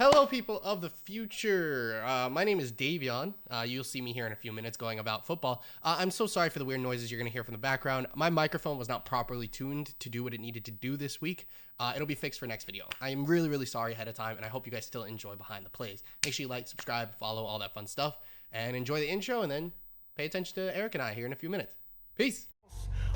Hello, people of the future. My name is Davion. You'll see me here in a few minutes going about football. I'm so sorry for the weird noises you're going to hear from the background. My microphone was not properly tuned to do what it needed to do this week. It'll be fixed for next video. I am really, really sorry ahead of time, and I hope you guys still enjoy Behind the Plays. Make sure you like, subscribe, follow, all that fun stuff, and enjoy the intro, and then pay attention to Eric and I here in a few minutes. Peace.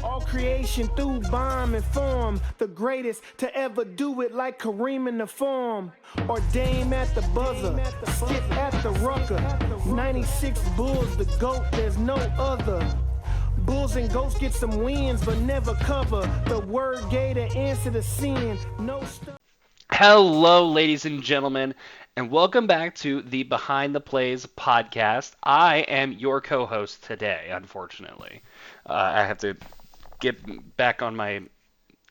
All creation through bomb and form, the greatest to ever do it like Kareem in the form, or Dame at the buzzer, Skip at the rucker, 96 Bulls, the GOAT, there's no other. Bulls and Goats get some wins, but never cover. The word gave the answer to sin, no stuff. Hello, ladies and gentlemen, and welcome back to the Behind the Plays podcast. I am your co-host today, unfortunately. I have to get back on my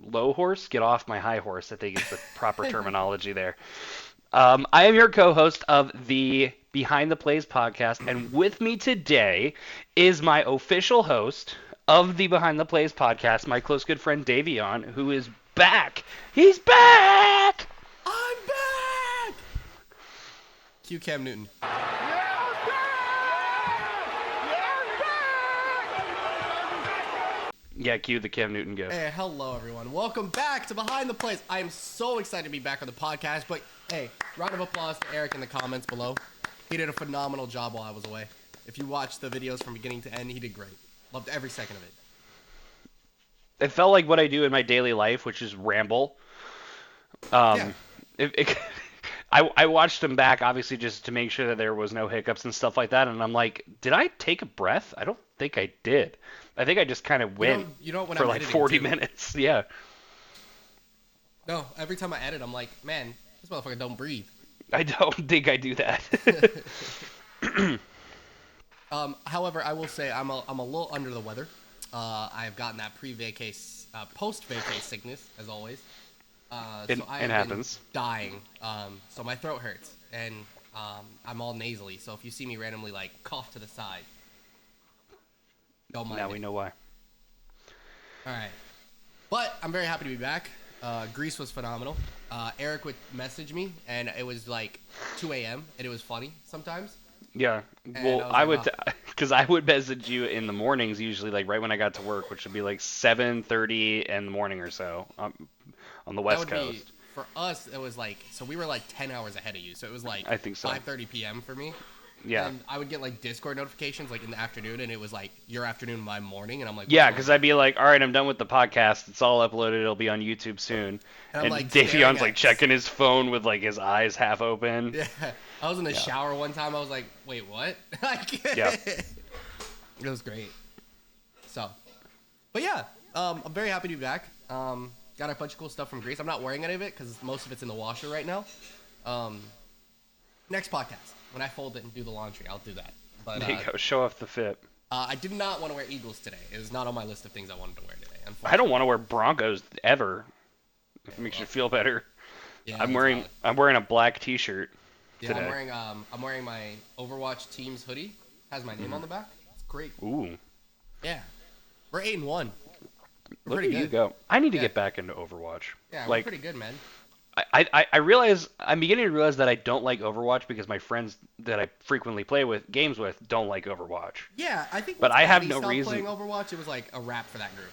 low horse, get off my high horse, I think is the proper terminology there. I am your co-host of the Behind the Plays podcast, and with me today is my official host of the Behind the Plays podcast, my close good friend Davion, who is back. He's back! I'm back! Cue Cam Newton. Yeah, cue the Cam Newton go. Hey, hello everyone. Welcome back to Behind the Plays. I am so excited to be back on the podcast, but hey, round of applause to Eric in the comments below. He did a phenomenal job while I was away. If you watched the videos from beginning to end, he did great. Loved every second of it. It felt like what I do in my daily life, which is ramble. Yeah. I watched him back, obviously, just to make sure that there was no hiccups and stuff like that, and I'm like, did I take a breath? I don't think I did. I think I just kind of went when for I'm like editing 40 too. minutes. Yeah. No, every time I edit, I'm like, man, this motherfucker don't breathe. I don't think I do that. However, I will say I'm a little under the weather. I've gotten that post-vacay sickness, as always. It happens. Dying. So my throat hurts, and I'm all nasally. So if you see me randomly like cough to the side, don't mind. Now we know why. All right, but I'm very happy to be back. Greece was phenomenal. Eric would message me, and it was like 2 a.m. and it was funny sometimes. Yeah. Well, I would, because I would message you in the mornings usually, like right when I got to work, which would be like 7:30 in the morning or so on the West Coast. For us, it was like, so we were like 10 hours ahead of you, so it was like I think so. 5:30 p.m. for me. Yeah. And I would get like Discord notifications like in the afternoon, and it was like your afternoon, my morning, and I'm like, yeah, because I'd be like, all right, I'm done with the podcast. It's all uploaded. It'll be on YouTube soon. And I'm like Davion's like checking his phone with like his eyes half open. Yeah. I was in the shower one time. I was like, wait, what? Yeah. It was great. So, but yeah, I'm very happy to be back. Got a bunch of cool stuff from Greece. I'm not wearing any of it because most of it's in the washer right now. Next podcast, when I fold it and do the laundry, I'll do that. But, there you go. Show off the fit. I did not want to wear Eagles today. It was not on my list of things I wanted to wear today. I don't want to wear Broncos ever. It makes you feel better. Yeah, I'm wearing a black T-shirt today. I'm wearing my Overwatch team's hoodie. Has my name on the back. It's great. Ooh. Yeah. We're 8-1. We're Look at you go. I need to get back into Overwatch. Yeah, like, we're pretty good, man. I realize I'm beginning to realize that I don't like Overwatch because my friends that I frequently play with games with don't like Overwatch. Yeah, I think. But I have no reason. reason. Playing Overwatch, it was like a wrap for that group.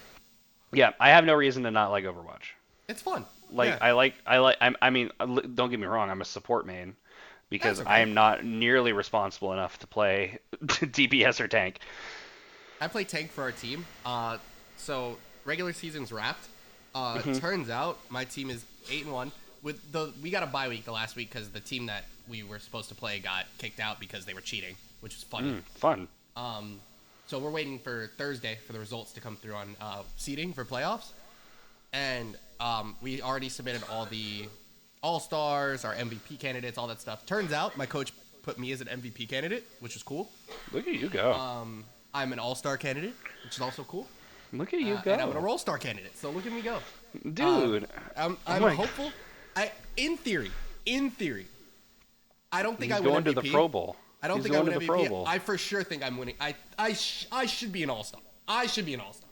Yeah, I have no reason to not like Overwatch. It's fun. Like yeah. I mean, don't get me wrong, I'm a support main because okay. I am not nearly responsible enough to play DPS or tank. I play tank for our team. So regular season's wrapped. Turns out my team is 8-1. We got a bye week the last week because the team that we were supposed to play got kicked out because they were cheating, which was funny. Fun. So we're waiting for Thursday for the results to come through on seeding for playoffs, and we already submitted all the All-Stars, our MVP candidates, all that stuff. Turns out my coach put me as an MVP candidate, which is cool. Look at you go. I'm an All-Star candidate, which is also cool. Look at you go. And I'm an All-Star candidate, so look at me go. Dude. I'm hopeful. In theory, I don't think I win MVP. Going to the Pro Bowl. I don't think I win MVP. I for sure think I'm winning. I should be an All-Star. I should be an All-Star.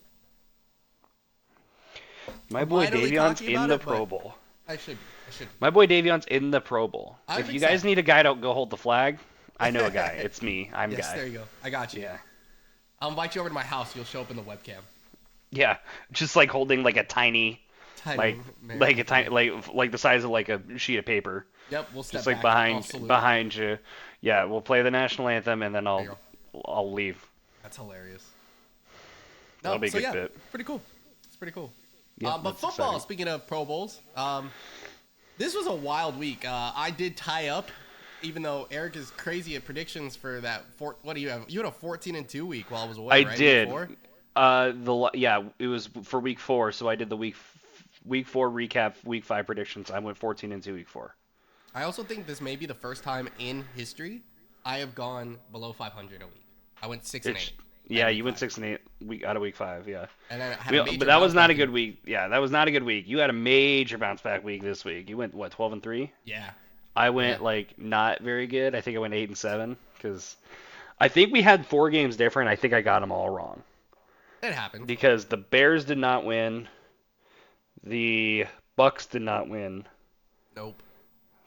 My boy Davion's in the Pro Bowl. I should be. I should My boy Davion's in the Pro Bowl. be. I'm If you guys excited. need a guy to go hold the flag, I know a guy. It's me. I'm Yes, guy. there you go. I got you. Yeah. I'll invite you over to my house. You'll show up in the webcam. Yeah. Just like holding like a tiny, Tiny like like American a tiny flag. like the size of like a sheet of paper. Yep, we'll Just step like back. I'll behind salute. behind you. Yeah, we'll play the national anthem and then There you I'll leave. That's hilarious. That'll No, be a so good yeah, bit. pretty cool. It's pretty cool. Yeah, But that's football, exciting. speaking of Pro Bowls, this was a wild week. I did tie up, even though Eric is crazy at predictions for that. What do you have? You had a 14-2 week while I was away, I right? Week did. four. Yeah, it was for week 4, so I did the week 4 recap, week 5 predictions. I went 14-2 week 4. I also think this may be the first time in history I have gone below 500 a week. I went 6-8 It's at yeah, week you went five, 6-8 week out of week 5. Yeah, and then I had a but major that was bounce not a back good in. week. Yeah, that was not a good week. You had a major bounce back week this week. You went what 12-3. Yeah, I yeah, went like not very good. I think I went 8-7 because I think we had 4 games different. I think I got them all wrong it happens. because the Bears did not win, the Bucks did not win, Nope.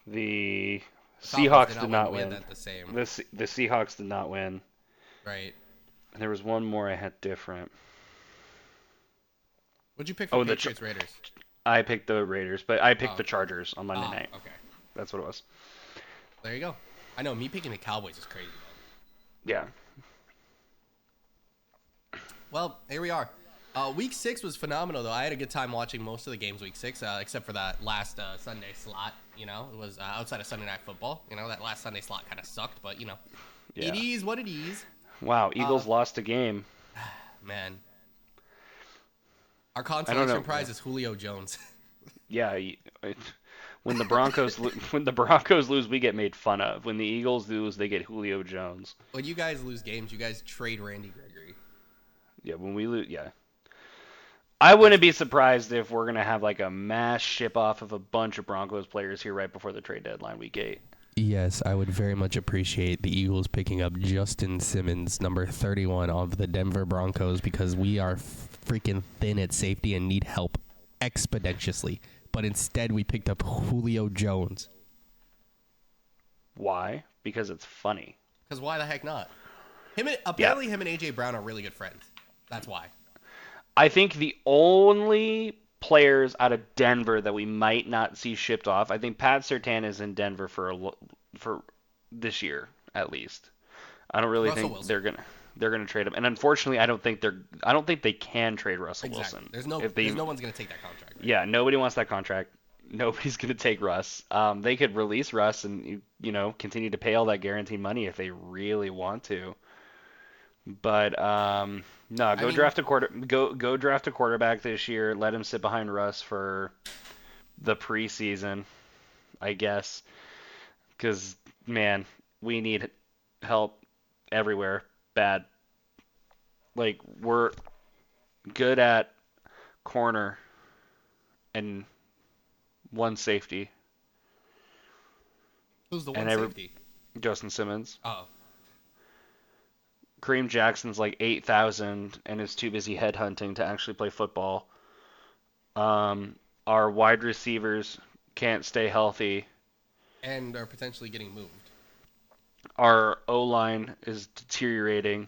the The Falcons did Seahawks not did win, but not we had win. that the same. The Seahawks did not win. Right. And there was one more I had different. What'd you pick for Oh, Patriots Raiders? I picked the Raiders, but I picked Oh, the Chargers on Monday oh, night. okay. That's what it was. There you go. I know me picking the Cowboys is crazy though. Yeah. Well, here we are. Week 6 was phenomenal though. I had a good time watching most of the games week 6, except for that last Sunday slot. You know, it was outside of Sunday Night Football. You know, that last Sunday slot kind of sucked, but you know, it Yeah. is what it is. Wow, Uh, Eagles lost a game. man, our I don't consolation know. prize is Julio Jones. Yeah, when the when the Broncos lose, we get made fun of. When the Eagles lose, they get Julio Jones. When you guys lose games, you guys trade Randy Gregory. Yeah, when we lose, yeah. I That's wouldn't be surprised if we're gonna have like a mass ship off of a bunch of Broncos players here right before the trade deadline, week 8. Yes, I would very much appreciate the Eagles picking up Justin Simmons, number 31 of the Denver Broncos, because we are freaking thin at safety and need help exponentially. But instead, we picked up Julio Jones. Why? Because it's funny. Because why the heck not? Yeah. Apparently, him and AJ Brown are really good friends. That's why. I think the only players out of Denver that we might not see shipped off, I think Pat Surtain is in Denver for this year at least. I don't really Russell think Wilson. they're gonna trade him, and unfortunately, I don't think they can trade Russell Exactly. Wilson. There's no one's gonna take that contract. Right? Yeah, nobody wants that contract. Nobody's gonna take Russ. They could release Russ and continue to pay all that guaranteed money if they really want to. But no, I mean, go draft a quarterback this year. Let him sit behind Russ for the preseason, I guess. Because man, we need help everywhere. Bad. Like we're good at corner and one safety, who's the and one safety? Justin Simmons. Oh, Kareem Jackson's like 8,000 and is too busy headhunting to actually play football. Our wide receivers can't stay healthy. and are potentially getting moved. Our O line is deteriorating.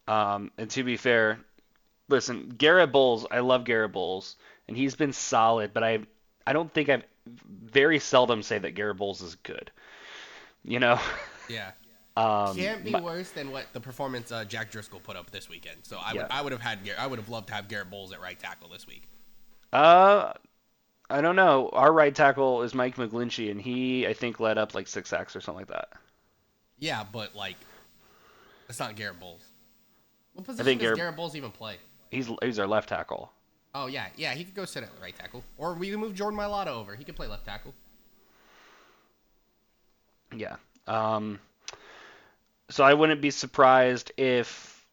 And to be fair, listen, Garrett Bowles, I love Garrett Bowles, and he's been solid, but I don't think I've very seldom say that Garrett Bowles is good. You know, Yeah. um, Can't be my, worse than what the performance Jack Driscoll put up this weekend. So yeah. I would have had I would have loved to have Garrett Bowles at right tackle this week. Uh, I don't know. Our right tackle is Mike McGlinchey, and he I think led up like 6 sacks or something like that. Yeah, but like it's not Garrett Bowles. What I position think does Garrett Bowles even play? he's our left tackle. Oh yeah, he could go sit at right tackle, or we can move Jordan Mailata over. He could play left tackle. Yeah. So I wouldn't be surprised if,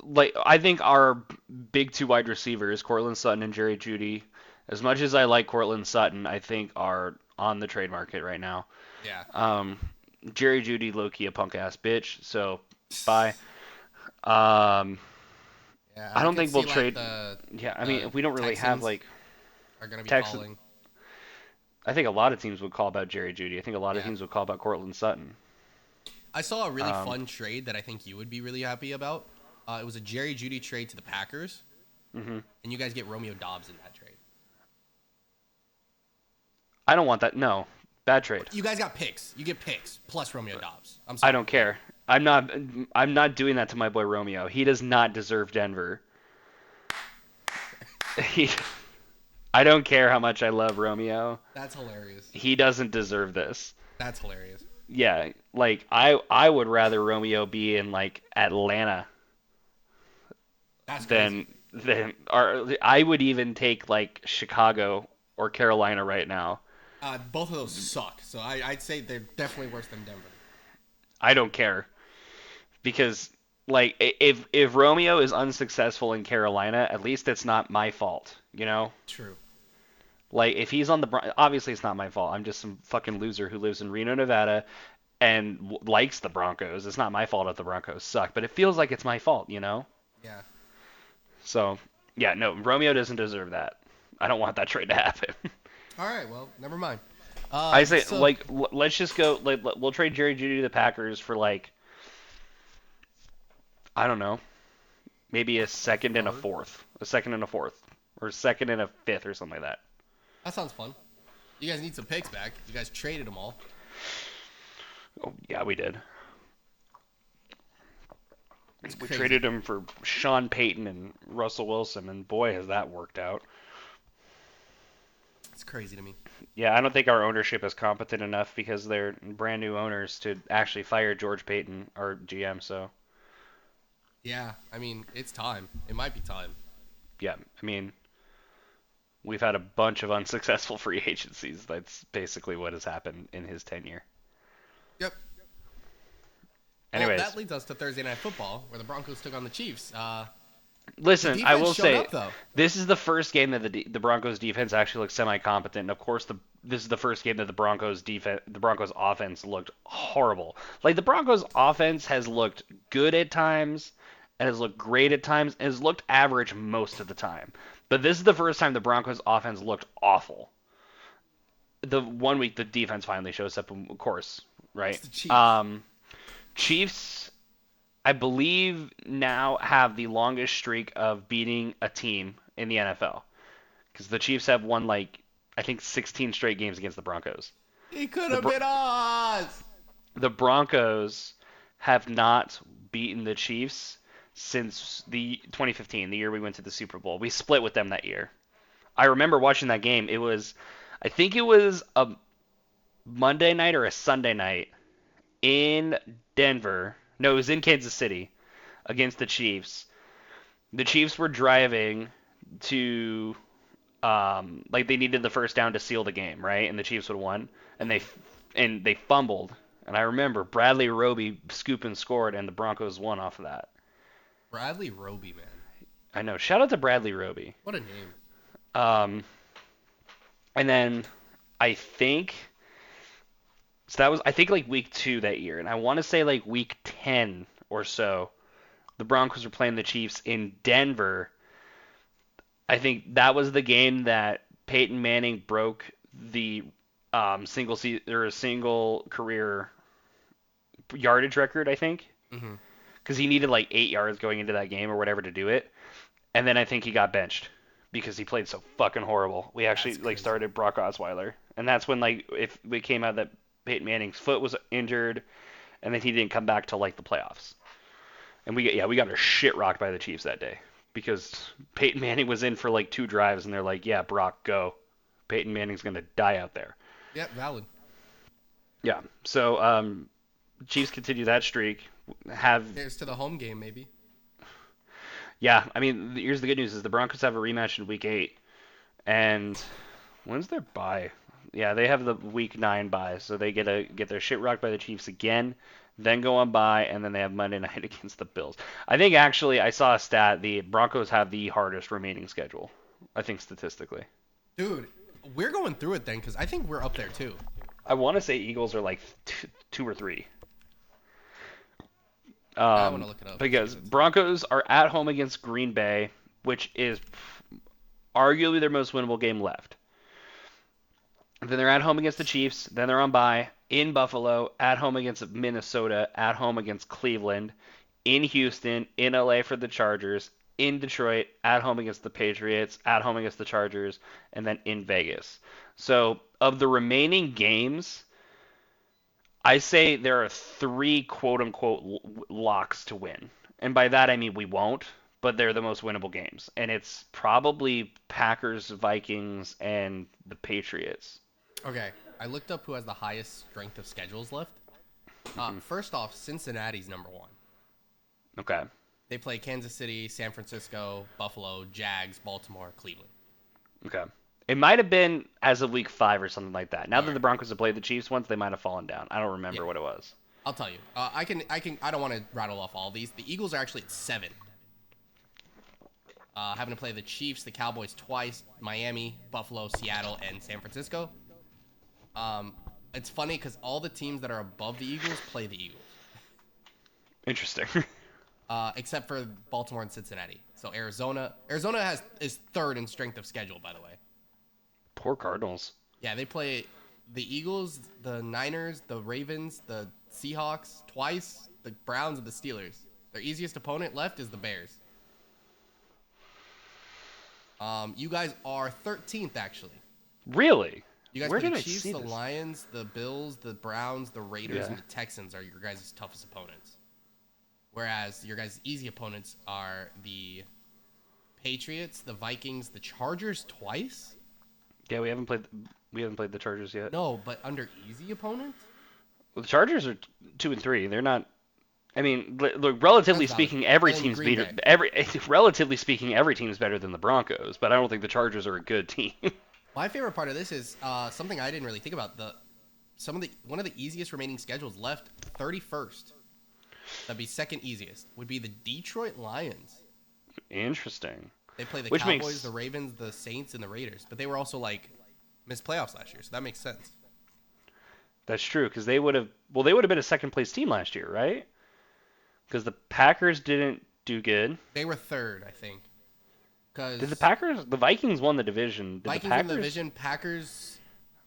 like, I think our big two wide receivers, Cortland Sutton and Jerry Jeudy, as much as I like Cortland Sutton, I think are on the trade market right now. Yeah. Um, Jerry Jeudy, low key a punk ass bitch, so bye. Um, Yeah, I I don't could think we'll see like trade. the Yeah, I mean, the we don't really have Texans. like. are going to be Texas. calling. I think a lot of teams would call about Jerry Jeudy. I think a lot of Yeah. teams would call about Cortland Sutton. I saw a really Um, fun trade that I think you would be really happy about. It was a Jerry Judy trade to the Packers, hmm and you guys get Romeo Dobbs in that trade. I don't want that. No, bad trade. You guys got picks. You get picks plus Romeo Dobbs. I'm I sorry. don't care. I'm not. I'm not doing that to my boy Romeo. He does not deserve Denver. He. I don't care how much I love Romeo. That's hilarious. He doesn't deserve this. That's hilarious. Yeah, like I would rather Romeo be in like Atlanta That's crazy. than or I would even take like Chicago or Carolina right now. Both of those suck. So I'd say they're definitely worse than Denver. I don't care because like if Romeo is unsuccessful in Carolina, at least it's not my fault, you know? True. Like if he's on the obviously it's not my fault. I'm just some fucking loser who lives in Reno, Nevada and likes the Broncos. It's not my fault if the Broncos suck, but it feels like it's my fault, you know? Yeah. So, yeah, no, Romeo doesn't deserve that. I don't want that trade to happen. All right. Well, never mind. I say, So like, let's just go. Like, we'll trade Jerry Jeudy to the Packers for like, I don't know, maybe a a second and a third. fourth, a second and a fourth, or a second and a fifth, or something like that. That sounds fun. You guys need some picks back. You guys traded them all. Oh, yeah, we did. It's We crazy. traded him for Sean Payton and Russell Wilson, and boy, has that worked out. It's crazy to me. Yeah, I don't think our ownership is competent enough because they're brand new owners to actually fire George Payton, our GM. So, Yeah. I mean, it's time. It might be time. yeah, I mean, we've had a bunch of unsuccessful free agencies. That's basically what has happened in his tenure. Yep. Well, that Anyways, leads us to Thursday Night Football, where the Broncos took on the Chiefs. The listen, I defense will showed say up though. this is the first game that the Broncos defense actually looked semi-competent. And of course, this is the first game that the Broncos offense looked horrible. Like the Broncos offense has looked good at times, and has looked great at times, and has looked average most of the time. But this is the first time the Broncos offense looked awful. The one week the defense finally shows up, of course, It's right? the Chiefs. Um, Chiefs, I believe, now have the longest streak of beating a team in the NFL because the Chiefs have won like I think 16 straight games against the Broncos. He could The have Bro- been us. the Broncos have not beaten the Chiefs since the 2015, the year we went to the Super Bowl. We split with them that year. I remember watching that game. I think it was a Monday night or a Sunday night in Denver. No, it was in Kansas City against the Chiefs. The Chiefs were driving to like they needed the first down to seal the game, right? And the Chiefs would have won, and Mhm. they fumbled. And I remember Bradley Roby scoop and scored, and the Broncos won off of that. Bradley Roby, man. I know. Shout out to Bradley Roby. What a name. Um, and then I think so that was I think like week 2 that year, and I want to say like week 10 or so. The Broncos were playing the Chiefs in Denver. I think that was the game that Peyton Manning broke the single career yardage record. I think Hmm. because he needed like 8 yards going into that game or whatever to do it, and then I think he got benched because he played so fucking horrible. We actually That's like crazy. started Brock Osweiler, and that's when like if we came out that Peyton Manning's foot was injured, and then he didn't come back till like the playoffs. And we got our shit rocked by the Chiefs that day because Peyton Manning was in for like 2 drives and they're like, "Yeah, Brock, go. Peyton Manning's gonna die out there." Yep, valid. Yeah. So Chiefs continue that streak. Have Here's to the home game, maybe. Yeah. I mean, here's the good news: is the Broncos have a rematch in Week 8, and when's their bye? Yeah, they have the Week 9 bye, so they get their shit rocked by the Chiefs again, then go on bye, and then they have Monday night against the Bills. I think actually I saw a stat: the Broncos have the hardest remaining schedule. I think statistically. Dude, we're going through it then because I think we're up there too. I want to say Eagles are like 2 or 3. I want to look it up. See if Because it's. Broncos are at home against Green Bay, which is arguably their most winnable game left. Then they're at home against the Chiefs. Then they're on bye in Buffalo, at home against Minnesota, at home against Cleveland, in Houston, in LA for the Chargers, in Detroit, at home against the Patriots, at home against the Chargers, and then in Vegas. So of the remaining games, I say there are three quote unquote locks to win. And by that I mean we won't, but they're the most winnable games. And it's probably Packers, Vikings, and the Patriots. Okay, I looked up who has the highest strength of schedules left. First off, Cincinnati's number one. Okay. They play Kansas City, San Francisco, Buffalo, Jags, Baltimore, Cleveland. Okay. It might have been as of week 5 or something like that. Now All that right. the Broncos have played the Chiefs once, they might have fallen down. I don't Yeah, remember what it was. I'll tell you. I don't want to rattle off all these. The Eagles are actually at 7. Having to play the Chiefs, the Cowboys twice, Miami, Buffalo, Seattle, and San Francisco. It's funny because all the teams that are above the Eagles play the Eagles, Interesting. except for Baltimore and Cincinnati. So Arizona is third in strength of schedule, by the way. Poor Cardinals. Yeah, they play the Eagles, the Niners, the Ravens, the Seahawks twice, the Browns, and the Steelers. Their easiest opponent left is the Bears. You guys are 13th, actually. Really? You guys Where play did the I Chiefs, see the this? Lions, the Bills, the Browns, the Raiders, Yeah. and the Texans are your guys' toughest opponents. Whereas your guys' easy opponents are the Patriots, the Vikings, the Chargers twice? Yeah, we haven't played the Chargers yet. No, but under easy opponents? Well, the Chargers are 2 and 3. They're not. I mean, look, relatively That's valid. speaking, every And then team's Green better. Bay. Relatively speaking, every team's better than the Broncos. But I don't think the Chargers are a good team. My favorite part of this is something I didn't really think about. One of the easiest remaining schedules left, 31st. That'd be second easiest. Would be the Detroit Lions. Interesting. They play the Which Cowboys, makes- the Ravens, the Saints, and the Raiders. But they were also like missed playoffs last year, so that makes sense. That's true because they would have. Well, they would have been a second place team last year, right? Because the Packers didn't do good. They were third, I think. Because Did the Packers? The Vikings won the division. Did Vikings the Packers? in the division, Packers.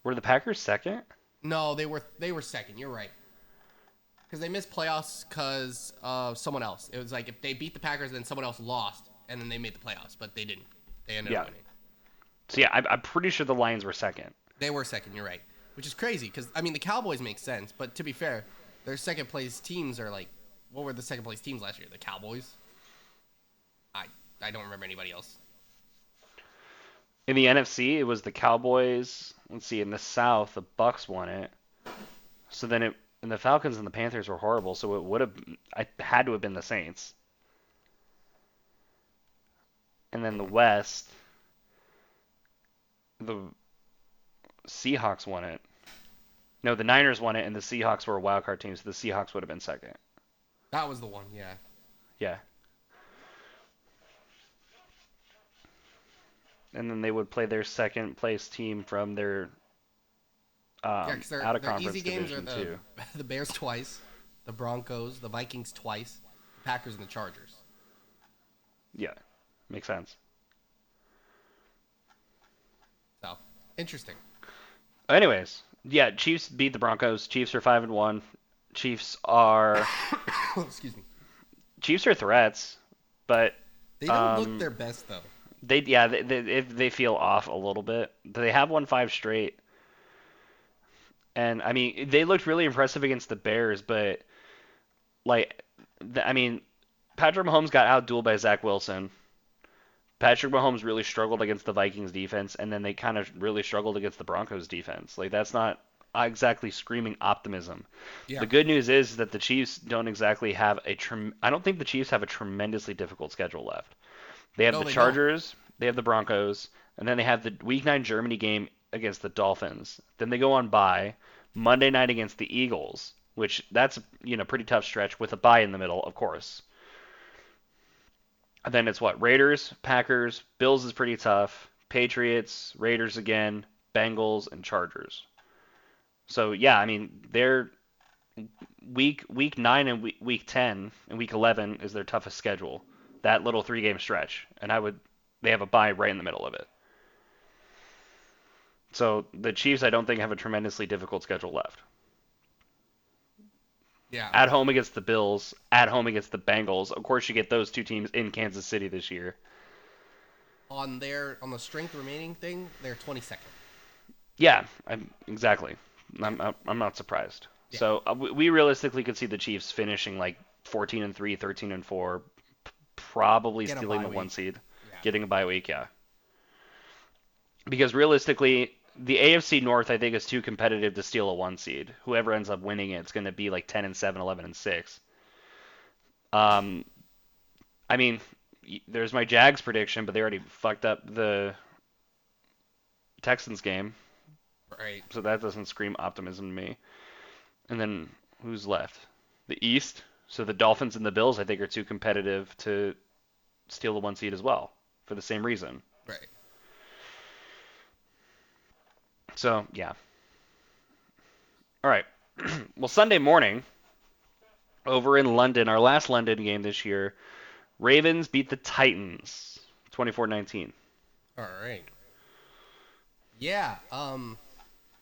Were the Packers second? No, they were second. You're right. Because they missed playoffs because of someone else. It was like if they beat the Packers, then someone else lost, and then they made the playoffs, but they didn't. They ended up winning. So yeah, I'm pretty sure the Lions were second. They were second. You're right. Which is crazy because I mean the Cowboys make sense, but to be fair, their second place teams are like, what were the second place teams last year? The Cowboys. I don't remember anybody else. In the NFC, it was the Cowboys. Let's see. In the South, the Bucks won it. So then and the Falcons and the Panthers were horrible. So it would have. I had to have been the Saints. And then the West, the Seahawks won it. No, the Niners won it, and the Seahawks were a wild card team, so the Seahawks would have been second. That was the one. Yeah. Yeah. And then they would play their second place team from their Yeah, because out of their conference easy games are division too. the Bears twice, the Broncos, the Vikings twice, the Packers, and the Chargers. Yeah, makes sense. So interesting. Anyways, yeah, Chiefs beat the Broncos. Chiefs are 5-1. Chiefs are Excuse me. Chiefs are threats, but They don't look their best though. they feel off a little bit. They have won 5 straight. And I mean, they looked really impressive against the Bears, but like, I mean, Patrick Mahomes got outdueled by Zach Wilson. Patrick Mahomes really struggled against the Vikings defense, and then they kind of really struggled against the Broncos defense. Like, that's not exactly screaming optimism. Yeah. The good news is that the Chiefs don't exactly have I don't think the Chiefs have a tremendously difficult schedule left. They have No, the they Chargers, they have the Broncos, and then they have the Week 9 Germany game against the Dolphins. Then they go on bye Monday night against the Eagles, which that's pretty tough stretch with a bye in the middle, of course. And then it's what? Raiders, Packers, Bills is pretty tough. Patriots, Raiders again, Bengals, and Chargers. So yeah, I mean they're week 9 and week 10 and week 11 is their toughest schedule. That little 3-game stretch, and they have a bye right in the middle of it. So the Chiefs, I don't think, have a tremendously difficult schedule left. Yeah. At home against the Bills, at home against the Bengals. Of course, you get those two teams in Kansas City this year. On the strength remaining thing, they're 22nd. Yeah, exactly. Yeah. I'm not surprised. Yeah. So we realistically could see the Chiefs finishing like 14-3, 13-4, probably Get a stealing bye the one week. seed, Yeah. getting a bye week. Yeah, because realistically, the AFC North I think is too competitive to steal a one seed. Whoever ends up winning it, it's going to be like 10-7, 11-6. Um, I mean, there's my Jags prediction, but they already fucked up the Texans game, Right. so that doesn't scream optimism to me. And then who's left? The East. So the Dolphins and the Bills, I think, are too competitive to steal the one seed as well for the same reason. Right. So yeah. All right. Well, Sunday morning over in London, our last London game this year, Ravens beat the Titans 24-19. All right. Yeah.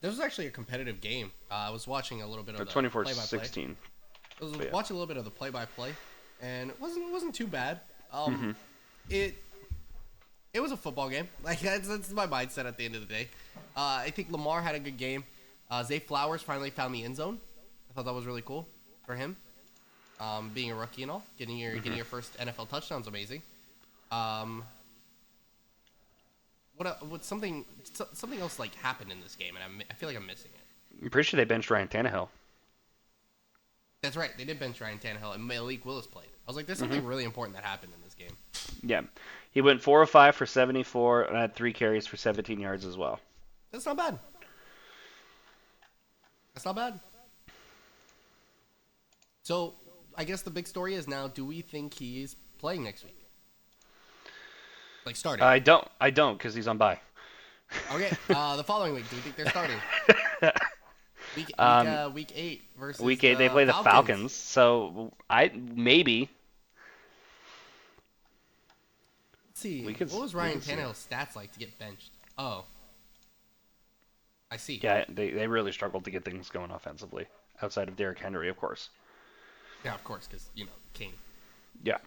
This was actually a competitive game. I was watching a little bit Or of the play-by-play. 24-16. I was But yeah. watching a little bit of the play-by-play, and it wasn't too bad. Mm-hmm. It it was a football game. Like that's my mindset at the end of the day. I think Lamar had a good game. Zay Flowers finally found the end zone. I thought that was really cool for him. Being a rookie and all, getting your first NFL touchdown is amazing. Um, what something else like happened in this game, and I feel like I'm missing it. I'm pretty sure they benched Ryan Tannehill. That's right, they did bench Ryan Tannehill, and Malik Willis played. I was like, there's Mm-hmm. something really important that happened in this game. Yeah. He went 4 of 5 for 74 and had 3 carries for 17 yards as well. That's not bad. That's not bad. So, I guess the big story is now: do we think he's playing next week? Like starting? I don't, because he's on bye. Okay. The following week, do we think they're starting? Week 8 versus Week 8 they the play the Falcons. Falcons, so I maybe Let's see. we could What was we Ryan could see. Tannehill's stats like to get benched? Oh, I see. Yeah, they really struggled to get things going offensively outside of Derrick Henry, of course. Yeah, of course, because King. Yeah.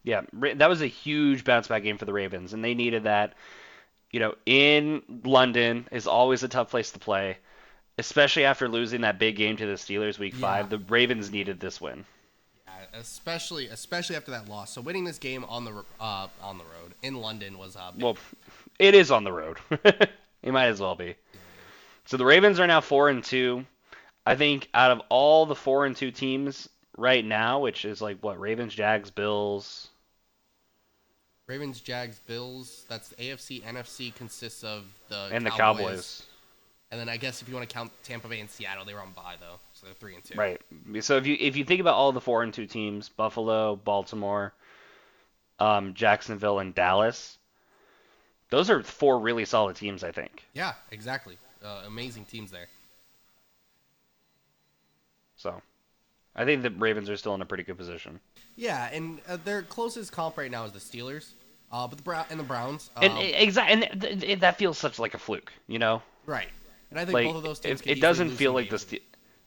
Yeah, that was a huge bounce back game for the Ravens, and they needed that. In London is always a tough place to play, especially after losing that big game to the Steelers week Yeah. 5. The Ravens needed this win. Yeah, especially after that loss. So winning this game on the road in London was big. Well, it is on the road. It might as well be. So the Ravens are now 4-2. I think out of all the 4-2 teams right now, which is like what, Ravens, Jags, Bills, Ravens, Jags, Bills. That's the AFC. NFC consists of the and the Cowboys. Cowboys. And then I guess if you want to count Tampa Bay and Seattle, they were on bye though, so they're 3-2. Right. So if you think about all the 4-2 teams, Buffalo, Baltimore, Jacksonville, and Dallas, those are 4 really solid teams, I think. Yeah, exactly. Amazing teams there. So I think the Ravens are still in a pretty good position. Yeah, and their closest comp right now is the Steelers, but the Browns. And that feels such like a fluke, Right, and I think Like both of those teams. it doesn't feel like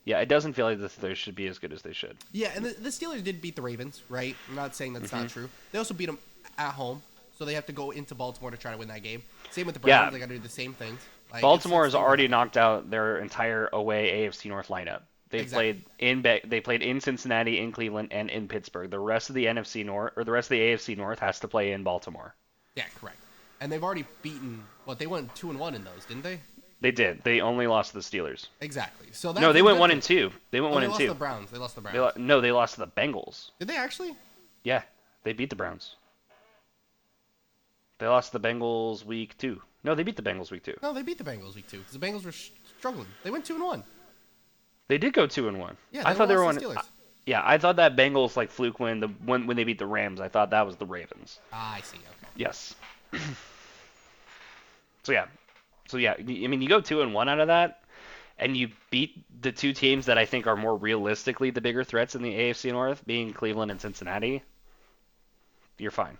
yeah, it doesn't feel like the Steelers should be as good as they should. Yeah, and the Steelers did beat the Ravens, right? I'm not saying that's Mm-hmm. not true. They also beat them at home, so they have to go into Baltimore to try to win that game. Same with the Browns; Yeah. they got to do the same things. Like, Baltimore it's has things already happen. knocked out their entire away AFC North lineup. Exactly. They played in Cincinnati, in Cleveland, and in Pittsburgh. The rest of the NFC North or the rest of the AFC North has to play in Baltimore. Yeah, correct. And they've already beaten. What they went 2-1 in those, didn't they? They did. They only lost to the Steelers. Exactly. So that No, they feels went good 1-2. They went Oh, one they and lost two. the Browns. They lost the Browns. No, they lost to the Bengals. Did they actually? Yeah, they beat the Browns. They lost to the Bengals week 2. No, they beat the Bengals week 2. No, they beat the Bengals week 2 because the Bengals were struggling. They went 2-1. They did go 2-1. Yeah, I thought they were lost one. to the Steelers. Yeah, I thought that Bengals like fluke win when they beat the Rams. I thought that was the Ravens. Ah, I see. Okay. Yes. So yeah, I mean you go 2-1 out of that, and you beat the two teams that I think are more realistically the bigger threats in the AFC North, being Cleveland and Cincinnati. You're fine.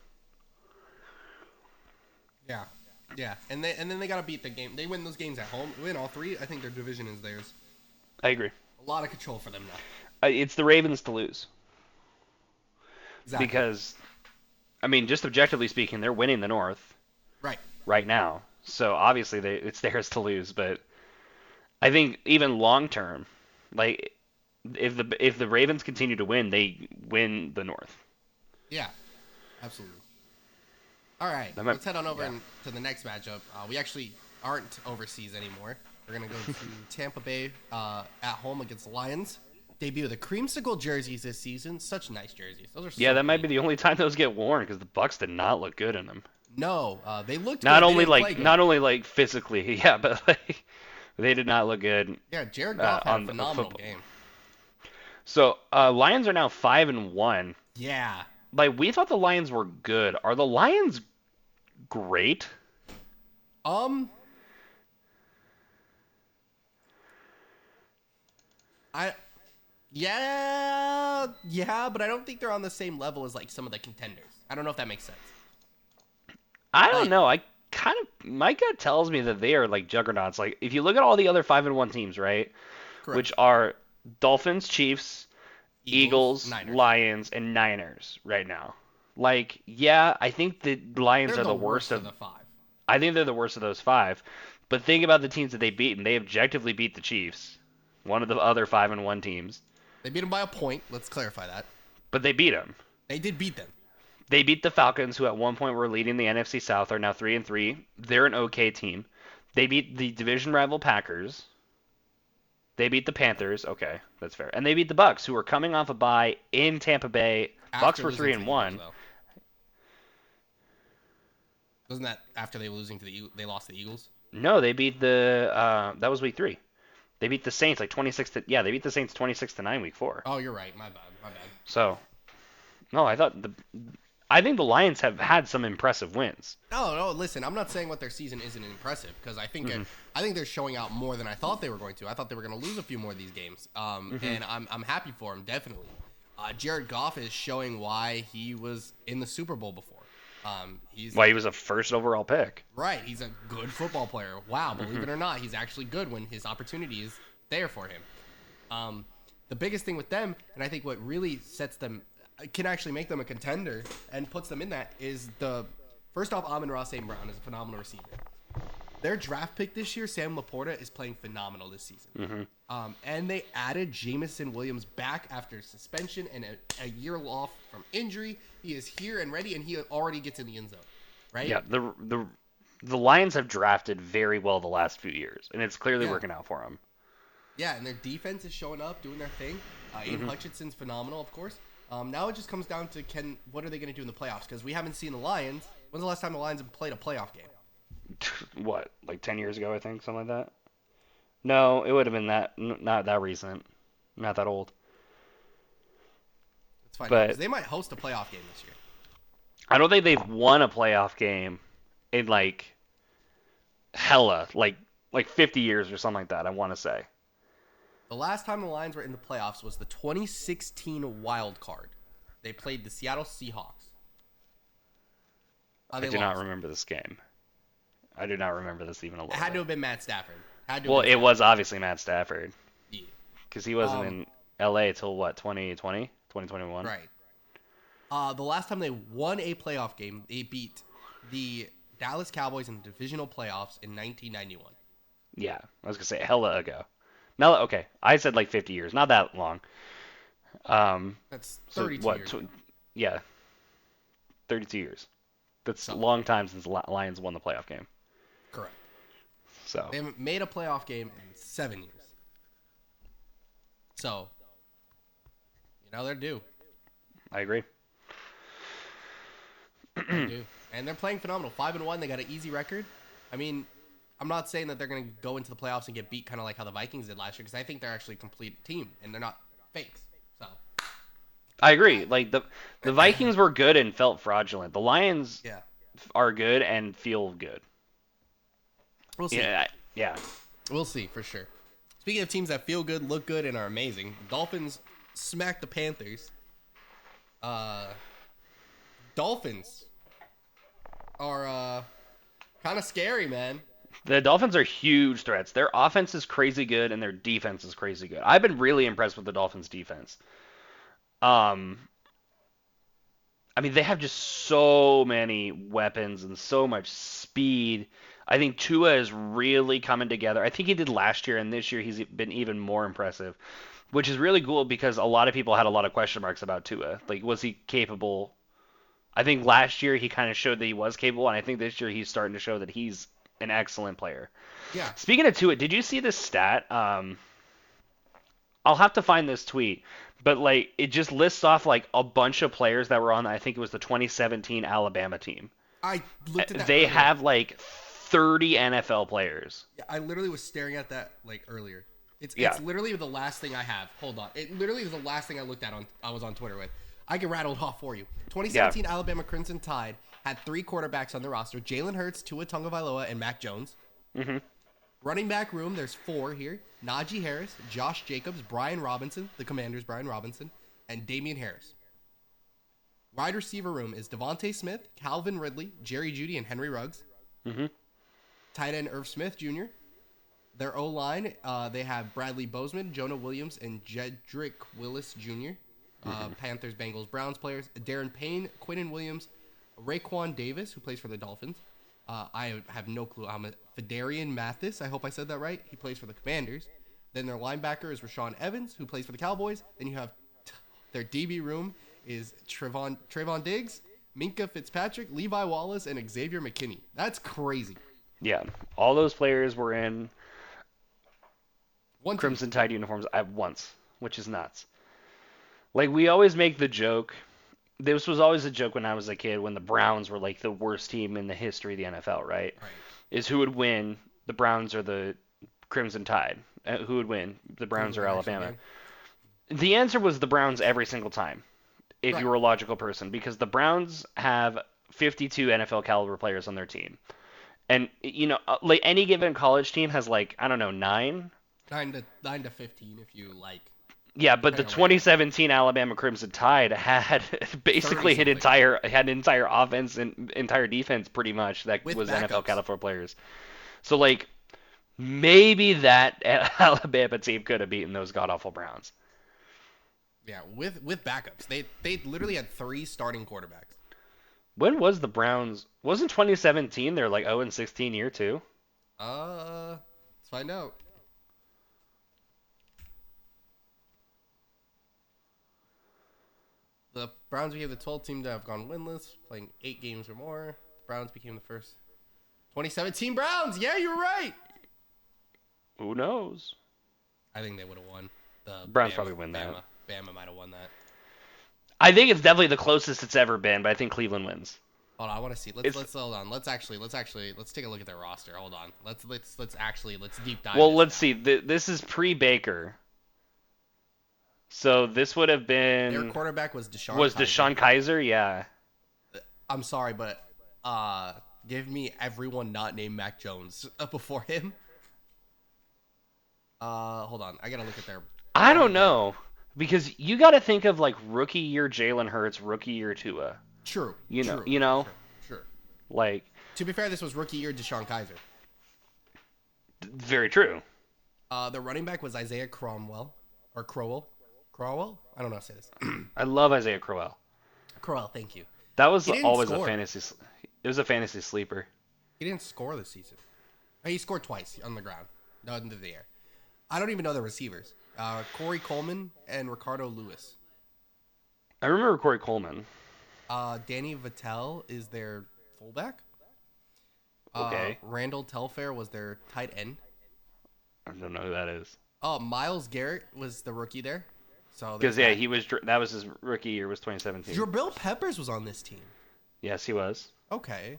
Yeah, yeah, and then they gotta beat the game. They win those games at home, win all three. I think their division is theirs. I agree. A lot of control for them now. It's the Ravens to lose Exactly. because, I mean, just objectively speaking, they're winning the North Right. right now. So obviously it's theirs to lose. But I think even long term, like if the Ravens continue to win, they win the North. Yeah. Absolutely. All right. That might, Let's head on over yeah. to the next matchup. We actually aren't overseas anymore. We're gonna go to Tampa Bay at home against the Lions. Debut of the creamsicle jerseys this season. Such nice jerseys. Those are Yeah, so that might clean. be the only time those get worn because the Bucks did not look good in them. No, they looked Not good. They only didn't play like good. not only like physically, yeah, but like they did not look good Yeah, Jared Goff had a on phenomenal football. game. So Lions are now 5-1. Yeah. Like we thought the Lions were good. Are the Lions great? Um, I yeah, but I don't think they're on the same level as like some of the contenders. I don't know if that makes sense. I don't Like, know. I kind of my gut tells me that they are like juggernauts. Like if you look at all the other 5-1 teams, right, which correct. are Dolphins, Chiefs, Eagles, Eagles, Niners. Lions, and Niners right now. Like, yeah, I think the Lions They're are the the worst worst of of. the five. I think they're the worst of those five. But think about the teams that they beat, and they objectively beat the Chiefs, one of the other 5-1 teams. They beat them by a point. Let's clarify that. But they beat them. They did beat them. They beat the Falcons, who at one point were leading the NFC South, are now 3-3. They're an okay team. They beat the division rival Packers. They beat the Panthers. Okay, that's fair. And they beat the Bucks, who were coming off a bye in Tampa Bay. Bucks After were losing three to the and Eagles, one. though, wasn't that after they were losing to they lost to the Eagles? No, they beat the. That was week 3. They beat the Saints like 26 to. Yeah, they beat the Saints 26-9 week 4. Oh, you're right. My bad. My bad. So no, I think the Lions have had some impressive wins. No, no. Listen, I'm not saying what their season isn't impressive because I think they're showing out more than I thought they were going to. I thought they were going to lose a few more of these games. And I'm happy for them definitely. Jared Goff is showing why he was in the Super Bowl before. He's Why he was a first overall pick. right. He's a good football player. Wow, believe it or not, he's actually good when his opportunity is there for him. The biggest thing with them, and I think what really sets them, can actually make them a contender and puts them in that is the first off, Amon-Ra St. Brown is a phenomenal receiver. Their draft pick this year, Sam Laporta, is playing phenomenal this season. And they added Jamison Williams back after suspension and a year off from injury. He is here and ready, and he already gets in the end zone, right? Yeah, the Lions have drafted very well the last few years, and it's clearly Yeah. working out for them. Yeah, and their defense is showing up, doing their thing. Aiden Hutchinson's phenomenal, of course. Now it just comes down to what are they going to do in the playoffs? Because we haven't seen the Lions. When's the last time the Lions have played a playoff game? What, like 10 years ago, I think, something like that? No, it would have been not that recent, not that old. Let's find out because But they might host a playoff game this year. I don't think they've won a playoff game in like hella, like 50 years or something like that. I want to say. The last time the Lions were in the playoffs was the 2016 wild card. They played the Seattle Seahawks. I They do not lost. remember this game. I do not remember this even a It little had to bit. have been Matt Stafford. Had to have Well, been it was Stafford. obviously Matt Stafford Yeah. because he wasn't Um, in LA till what, 2020, 2021. right. The last time they won a playoff game, they beat the Dallas Cowboys in the divisional playoffs in 1991. Yeah, I was gonna say hella ago. Now, okay, I said like 50 years, not that long. That's So 32 what? years ago. Yeah, 32 years. That's a So, long time since the Lions won the playoff game. correct. So They haven't made a playoff game in 7 years. So, they're due. I agree. They do. And they're playing phenomenal. 5-1. They got an easy record. I mean, I'm not saying that they're going to go into the playoffs and get beat kind of like how the Vikings did last year because I think they're actually a complete team and they're not fakes. So, I agree. Like the Vikings were good and felt fraudulent. The Lions yeah. are good and feel good. We'll see. Yeah. We'll see for sure. Speaking of teams that feel good, look good, and are amazing, the Dolphins smacked the Panthers. Dolphins are Kind of scary, man. The Dolphins are huge threats. Their offense is crazy good, and their defense is crazy good. I've been really impressed with the Dolphins' defense. Um, I mean, they have just so many weapons and so much speed. I think Tua is really coming together. I think he did last year, and this year he's been even more impressive, which is really cool because a lot of people had a lot of question marks about Tua. Like, was he capable? I think last year he kind of showed that he was capable, and I think this year he's starting to show that he's an excellent player. Yeah. Speaking of Tua, did you see this stat? I'll have to find this tweet, but like it just lists off like a bunch of players that were on. I think it was the 2017 Alabama team. I looked at that They earlier. have like 30 NFL players. Yeah, I literally was staring at that like earlier. It's Yeah. it's literally the last thing I have. Hold on. It literally was the last thing I looked at on I was on Twitter with. I can rattle it off for you. 2017 Alabama Crimson Tide had 3 quarterbacks on their roster: Jalen Hurts, Tua Tagovailoa, and Mac Jones. Mm-hmm. Running back room, there's 4 here: Najee Harris, Josh Jacobs, Brian Robinson, the Commanders' Brian Robinson, and Damian Harris. Wide receiver room is Devontae Smith, Calvin Ridley, Jerry Jeudy, and Henry Ruggs. Mm-hmm. Tight end Irv Smith Jr. Their O-line, they have Bradley Bozeman, Jonah Williams, and Jedrick Willis Jr. Panthers, Bengals, Browns players. Darren Payne, Quinnen Williams, Raekwon Davis, who plays for the Dolphins. I have no clue. Fedarian Mathis, I hope I said that right. He plays for the Commanders. Then their linebacker is Rashawn Evans, who plays for the Cowboys. Then you have their DB room is Trayvon Diggs, Minka Fitzpatrick, Levi Wallace, and Xavier McKinney. That's crazy. Yeah, all those players were in One team. Crimson Tide uniforms at once, which is nuts. Like we always make the joke. This was always a joke when I was a kid when the Browns were like the worst team in the history of the NFL, right? Right. Is who would win, the Browns or the Crimson Tide? Who would win, the Who Browns would or actually Alabama? win? The answer was the Browns every single time, if Right. you were a logical person, because the Browns have 52 NFL caliber players on their team. And like any given college team has like I don't know 9. 9 to 15 if you like, Yeah, but the depending on where you're at. 2017 Alabama Crimson Tide had 30 basically something had an entire offense and entire defense pretty much that with was NFL backups. caliber players. So like maybe that Alabama team could have beaten those god awful Browns. Yeah, with backups. They literally had 3 starting quarterbacks. When was the Browns? Wasn't 2017 their like 0 and 16 year too? Let's find out. The Browns became the 12th team to have gone winless, playing 8 games or more. The Browns became the first 2017 Browns. Yeah, you're right. Who knows? I think they would have won. The Browns probably win that. Bama might have won that. I think it's definitely the closest it's ever been, but I think Cleveland wins. Hold on, I want to see. It's Let's hold on. Let's take a look at their roster. Hold on. Let's deep dive. well, this let's now. see. This is pre-Baker, so this would have Their been quarterback was Deshaun. was Kaiser. Deshaun Kaiser? Yeah. I'm sorry, but give me everyone not named Mac Jones before him. Hold on. I gotta look at their. I don't know because you got to think of like rookie year Jalen Hurts, rookie year Tua. True. You know, True. you know, Sure. like To be fair, this was rookie year Deshaun Kaiser. very true. The running back was Isaiah Cromwell or Crowell. Crowell? I don't know how to say this. I love Isaiah Crowell. Crowell. Thank you. That was He didn't always score. It was a fantasy sleeper. He didn't score this season. He scored twice on the ground, not into the air. I don't even know the receivers. Corey Coleman and Ricardo Lewis. I remember Corey Coleman. Danny Vitale is their fullback. Okay. Randall Telfair was their tight end. I don't know who that is. Oh, Miles Garrett was the rookie there. So Because yeah, that was his rookie year was 2017. Jabril Peppers was on this team. Yes, he was. Okay.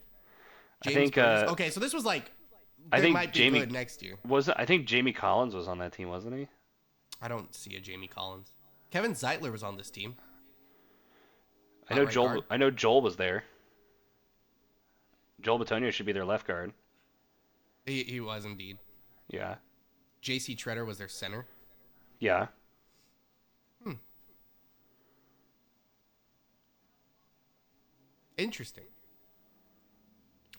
I think. Okay, so this was like. I They think might be Jamie good next year. I think Jamie Collins was on that team, wasn't he? I don't see a Jamie Collins. Kevin Zeitler was on this team. I know Right Joel. guard. I know Joel was there. Joel Batonio should be their left guard. He was indeed. Yeah. J.C. Treader was their center. Yeah. Interesting.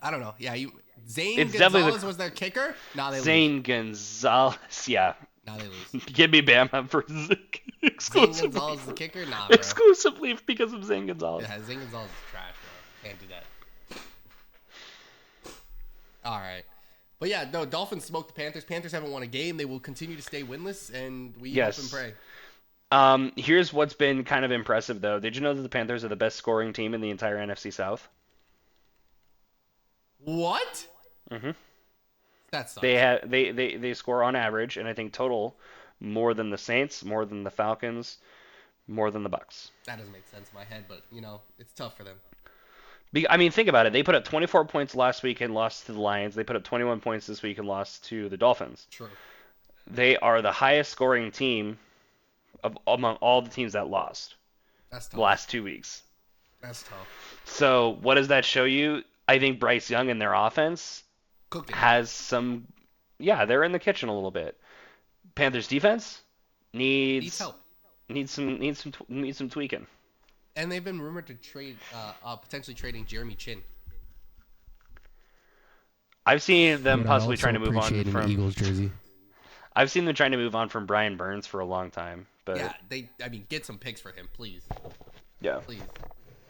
I don't know. Yeah, Zane It's definitely Gonzalez was their kicker. Nah, they lose. Zane Gonzalez. Yeah, Nah, they lose. give me Bama for Zane exclusively Gonzalez is the kicker. Nah, bro. exclusively because of Zane Gonzalez. Yeah, Zane Gonzalez is trash, bro. Can't do that. All right. But yeah, no, Dolphins smoked the Panthers. Panthers haven't won a game. They will continue to stay winless, and we hope and Yes. pray. Here's what's been kind of impressive though. Did you know that the Panthers are the best scoring team in the entire NFC South? What? Mm-hmm. That sucks. They score on average, and I think total more than the Saints, more than the Falcons, more than the Bucks. That doesn't make sense in my head, but it's tough for them. I mean, think about it. They put up 24 points last week and lost to the Lions. They put up 21 points this week and lost to the Dolphins. True. They are the highest scoring team among all the teams that lost That's the tough. last 2 weeks. That's tough. So what does that show you? I think Bryce Young and their offense Cooking. has some. Yeah, they're in the kitchen a little bit. Panthers defense Needs needs help. needs some tweaking. And they've been rumored to trade, potentially trading Jeremy Chin. I've seen them But possibly trying to move on an from. Eagles jersey. I've seen them trying to move on from Brian Burns for a long time, but Yeah, get some picks for him, please. yeah. Please.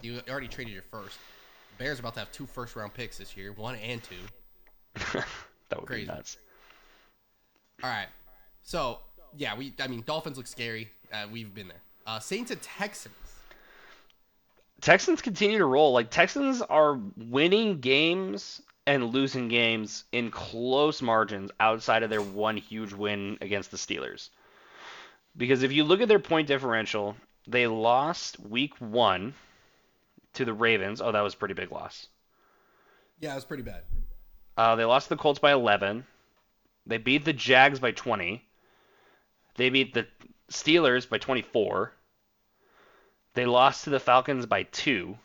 You already traded your first. The Bears are about to have 2 first-round picks this year, 1 and 2. That would Crazy. be nuts. All right. So, yeah, Dolphins look scary. We've been there. Saints and Texans. Texans continue to roll. Like Texans are winning games and losing games in close margins outside of their one huge win against the Steelers. Because if you look at their point differential, they lost week 1 to the Ravens. Oh, that was a pretty big loss. Yeah, it was pretty bad. They lost to the Colts by 11. They beat the Jags by 20. They beat the Steelers by 24. They lost to the Falcons by 2.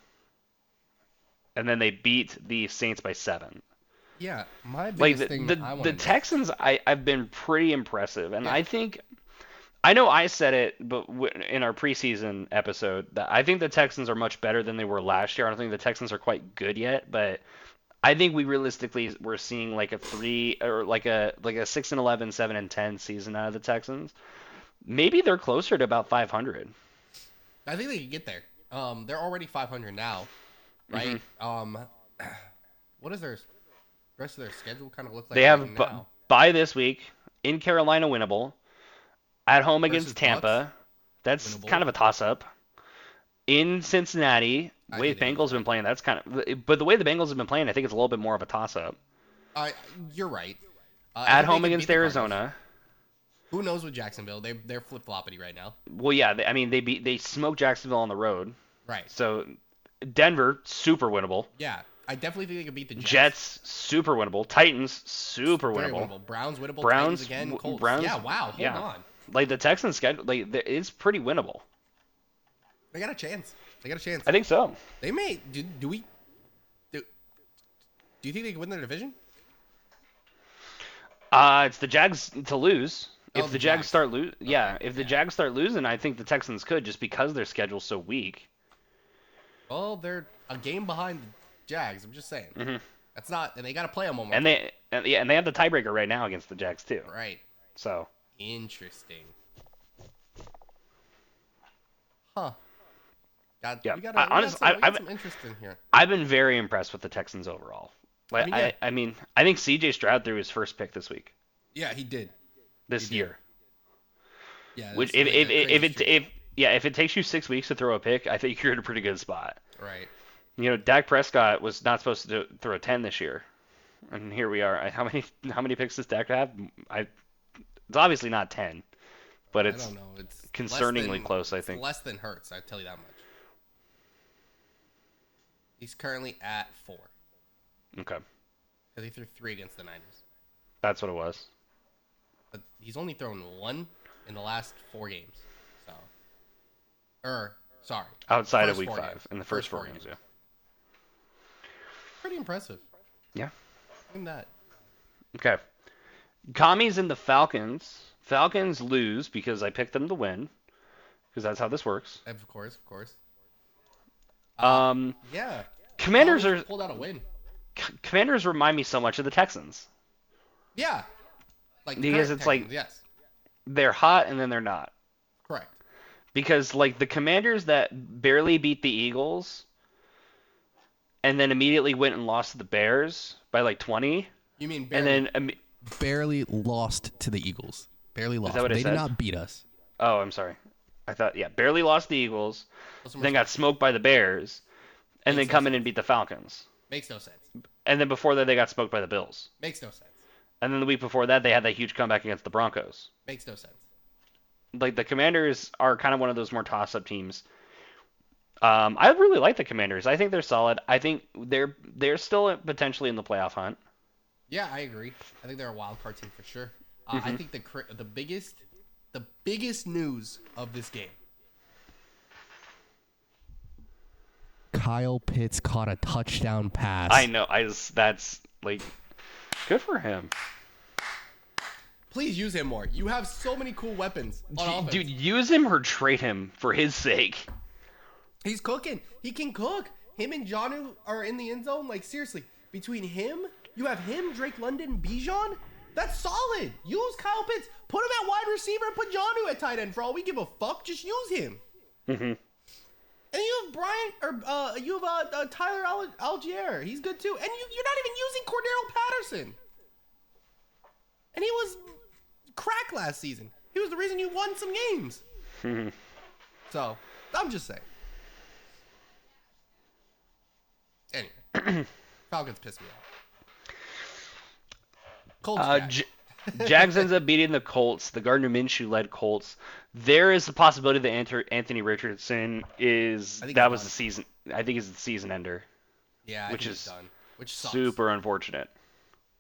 And then they beat the Saints by 7. Yeah, my Like biggest thing I want the to know. Texans, I've been pretty impressive, and Yeah. I know I said it, but in our preseason episode that I think the Texans are much better than they were last year. I don't think the Texans are quite good yet, but I think we realistically we're seeing like a 3 or like a 6-11, 7-10 season out of the Texans. Maybe they're closer to about 500. I think they can get there. They're already 500 now, right? What does their rest of their schedule kind of look like They have now? bye this week in Carolina, winnable. At home Versus against Tampa, Bucks, that's winnable. kind of a toss-up. In Cincinnati, the I way think the they lose Bengals have been playing, that's kind of. But the way the Bengals have been playing, I think it's a little bit more of a toss-up. You're right. I At think they home could against beat the Cardinals. Arizona, Who knows with Jacksonville? They're flip-floppity right now. well, yeah, I mean they smoked Jacksonville on the road, Right. so Denver super winnable. Yeah, I definitely think they could beat the Jets. Jets super winnable. Titans super Very winnable. winnable. Browns winnable. Browns Titans again. Colts. Browns. Yeah. Wow. Hold Yeah. on. Like the Texans schedule, like it's pretty winnable. They got a chance. They got a chance. I think so. They may. Do you think they can win their division? It's the Jags to lose. Oh, If the the Jags Jags. start losing, yeah, Okay, if the yeah. Jags start losing, I think the Texans could just because their schedule's so weak. Well, they're a game behind the Jags. I'm just saying. Mm-hmm. That's not, and they got to play them one more. And they have the tiebreaker right now against the Jags too. Right. So Interesting. Huh. Yeah, We got some interest in here. I've been very impressed with the Texans overall. Like I mean, yeah. I think C.J. Stroud threw his first pick this week, Yeah, he did. this He did. year. Yeah. Which that's like a crazy streak. if it takes you 6 weeks to throw a pick, I think you're in a pretty good spot. Right. You know, Dak Prescott was not supposed to throw a 10 this year, and here we are. How many picks does Dak have? It's obviously not 10, but I it's don't know. It's concerningly less than, close. I it's think. less than Hurts. I tell you that much. He's currently at 4 Okay, because he threw 3 against the Niners. that's what it was. But he's only thrown 1 in the last 4 games. So, sorry. Outside of First week 4 5, games. in the first 4 games, yeah. Pretty impressive. Yeah. Look at that. Okay. Commies and the Falcons. Falcons lose because I picked them to win, because that's how this works. Of course. Yeah. Yeah. Commanders Cowboys are pulled out a win. Commanders remind me so much of the Texans Yeah, like the because current it's Texans. like Yes, they're hot and then they're not. correct. Because like the Commanders that barely beat the Eagles and then immediately went and lost to the Bears by like 20, You mean and barely? then Barely lost to the Eagles. Barely is that lost. what I They did said? not beat us. Oh, I'm sorry. I thought yeah, barely lost the Eagles, Put some then got respect. smoked by the Bears, and then Makes no come in and sense. beat the Falcons. Makes no sense. And then before that they got smoked by the Bills. Makes no sense. And then the week before that they had that huge comeback against the Broncos. Makes no sense. Like the Commanders are kind of one of those more toss-up teams. I really like the Commanders. I think they're solid. I think they're still potentially in the playoff hunt. Yeah, I agree. I think they're a wild card team for sure. I Hmm. think the biggest news of this game. Kyle Pitts caught a touchdown pass. I know. That's like good for him. Please use him more. You have so many cool weapons on offense. Dude, use him or trade him for his sake. He's cooking. He can cook. Him and Jonu are in the end zone. Like, seriously, between him, you have him, Drake London, Bijan. That's solid. Use Kyle Pitts. Put him at wide receiver and put Jonu at tight end. For all we give a fuck, just use him. Hmm. And you have Tyler Algier. He's good too. And you're not even using Cordero Patterson. And he was crack last season. He was the reason you won some games. So, I'm just saying. Anyway, Falcons pissed me off. Colts. Jags ends up beating the Colts, the Gardner Minshew-led Colts. There is a possibility that Anthony Richardson is I think that he's was done. the season. I think is the season ender, Yeah, I which think is he's done. Which sucks. super unfortunate.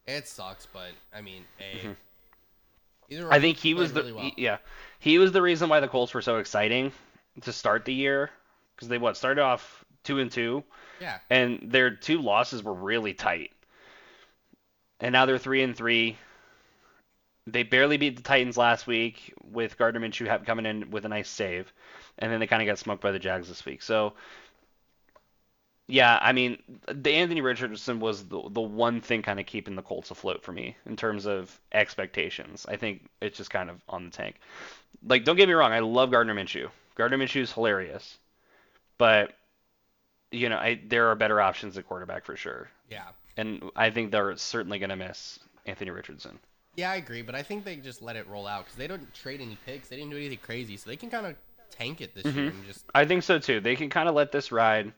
It sucks, but I mean, Mhm. he's a I rookie. think he He was played really well. yeah, he was the reason why the Colts were so exciting to start the year because they started off 2-2, Yeah. and their two losses were really tight, and now they're 3-3. They barely beat the Titans last week with Gardner Minshew coming in with a nice save, and then they kind of got smoked by the Jags this week. So yeah, I mean, the Anthony Richardson was the one thing kind of keeping the Colts afloat for me in terms of expectations. I think it's just kind of on the tank. Like, don't get me wrong, I love Gardner Minshew. Gardner Minshew is hilarious, but there are better options at quarterback for sure, Yeah. and I think they're certainly gonna miss Anthony Richardson. Yeah, I agree, but I think they just let it roll out because they don't trade any picks. They didn't do anything crazy, so they can kind of tank it this year and just. I think so too. They can kind of let this ride,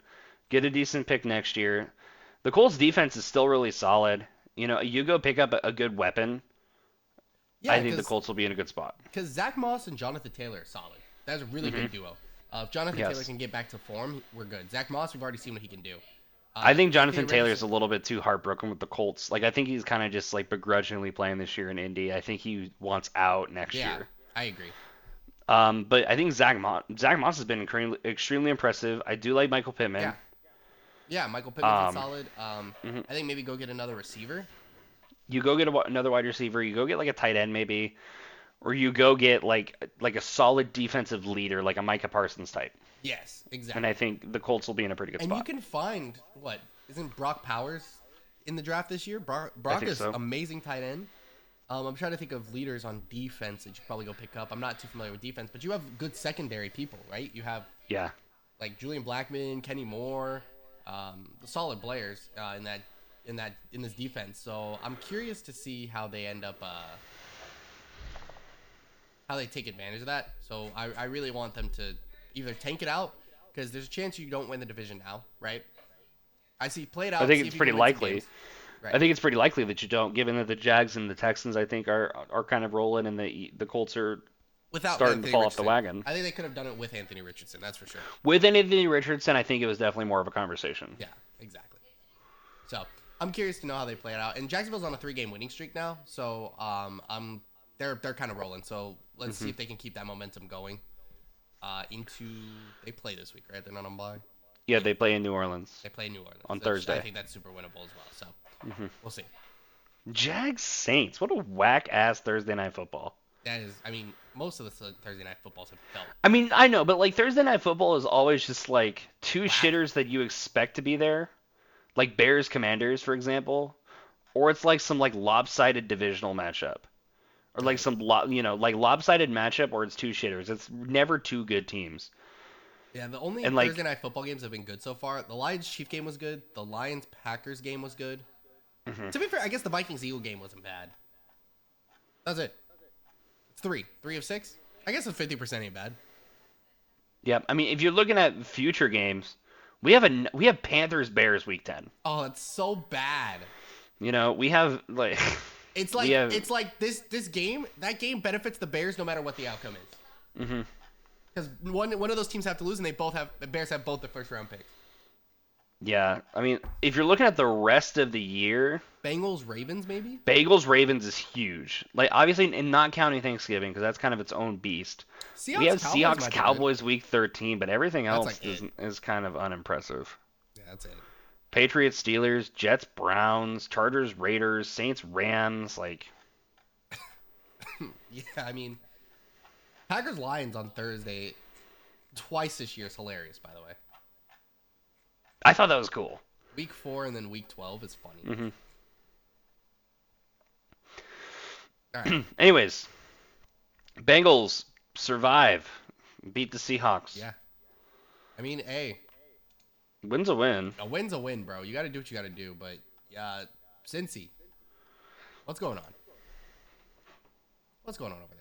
get a decent pick next year. The Colts defense is still really solid. You go pick up a good weapon. Yeah, I think the Colts will be in a good spot. because Zach Moss and Jonathan Taylor are solid. That's a really good duo. If Jonathan Yes. Taylor can get back to form, we're good. Zach Moss, we've already seen what he can do. I think Jonathan Anthony Taylor's a Richardson- little bit too heartbroken with the Colts. Like I think he's kind of just like begrudgingly playing this year in Indy. I think he wants out next Yeah, year. I agree. But I think Zach Moss has been extremely impressive. I do like Michael Pittman. Yeah. Yeah, Michael Pittman's Um, solid. mhm. I think maybe go get another receiver. You go get another wide receiver. You go get like a tight end maybe, or you go get like a solid defensive leader like a Micah Parsons type. Yes, And exactly. I think the Colts will be in a pretty good And you spot. can find isn't Brock Powers in the draft this year? Brock think is so. amazing tight end. I'm trying to think of leaders on defense that you could probably go pick up. I'm not too familiar with defense, but you have good secondary people, right? You have Yeah. like Julian Blackman, Kenny Moore, solid players in this defense. So I'm curious to see how they end up, how they take advantage of that. So I really want them to either tank it out because there's a chance you don't win the division now, right? I see play it out. I think see it's if you pretty can win some likely. games. Right. I think it's pretty likely that you don't, given that the Jags and the Texans, I think, are kind of rolling, and the Colts are Without starting Anthony to fall off Richardson. the wagon. I think they could have done it with Anthony Richardson. That's for sure. With Anthony Richardson, I think it was definitely more of a conversation. Yeah, exactly. So I'm curious to know how they play it out. And Jacksonville's on a 3-game winning streak now, so they're kind of rolling. So let's see if they can keep that momentum going. They play this week, right? They're not on bye. Yeah, they play in New Orleans They play New Orleans on I Thursday. think that's super winnable as well. So we'll see. Jags Saints. What a whack ass Thursday night football. That is, I mean, most of the Thursday night footballs have felt I mean, I know, but like Thursday night football is always just like two whack. shitters that you expect to be there. like Bears Commanders, for example, or it's like some like lopsided divisional matchup, or like Right. some like lopsided matchup where it's two shitters. It's never two good teams. Yeah, the only And Thursday like, night football games have been good so far. The Lions Chief game was good. The Lions Packers game was good. mhm. To be fair, I guess the Vikings Eagle game wasn't bad. That's it. It's three of six. I guess a 50% ain't bad. Yeah, I mean, if you're looking at future games, we have Panthers Bears week 10. Oh, it's so bad. We have like It's we like have it's like this game. That game benefits the Bears no matter what the outcome is. mhm. Because one of those teams have to lose, and the Bears have both the first round picks. Yeah, I mean, if you're looking at the rest of the year, Bengals Ravens maybe. Bagels Ravens is huge. Like obviously, and not counting Thanksgiving because that's kind of its own beast. We Seahawks have Cowboys Seahawks might be good. Cowboys week 13, but everything That's else like it. is kind of unimpressive. Yeah, that's it. Patriots Steelers, Jets Browns, Chargers Raiders, Saints Rams, like Yeah, I mean, Packers Lions on Thursday twice this year is hilarious. By the way, I thought that was cool. week 4 and then week 12 is funny. hmm All right. Anyways, Bengals survive, beat the Seahawks. Yeah. I mean, hey, Win's a win. a win's a win, bro. You got to do what you got to do. But Cincy, what's going on? What's going on over there?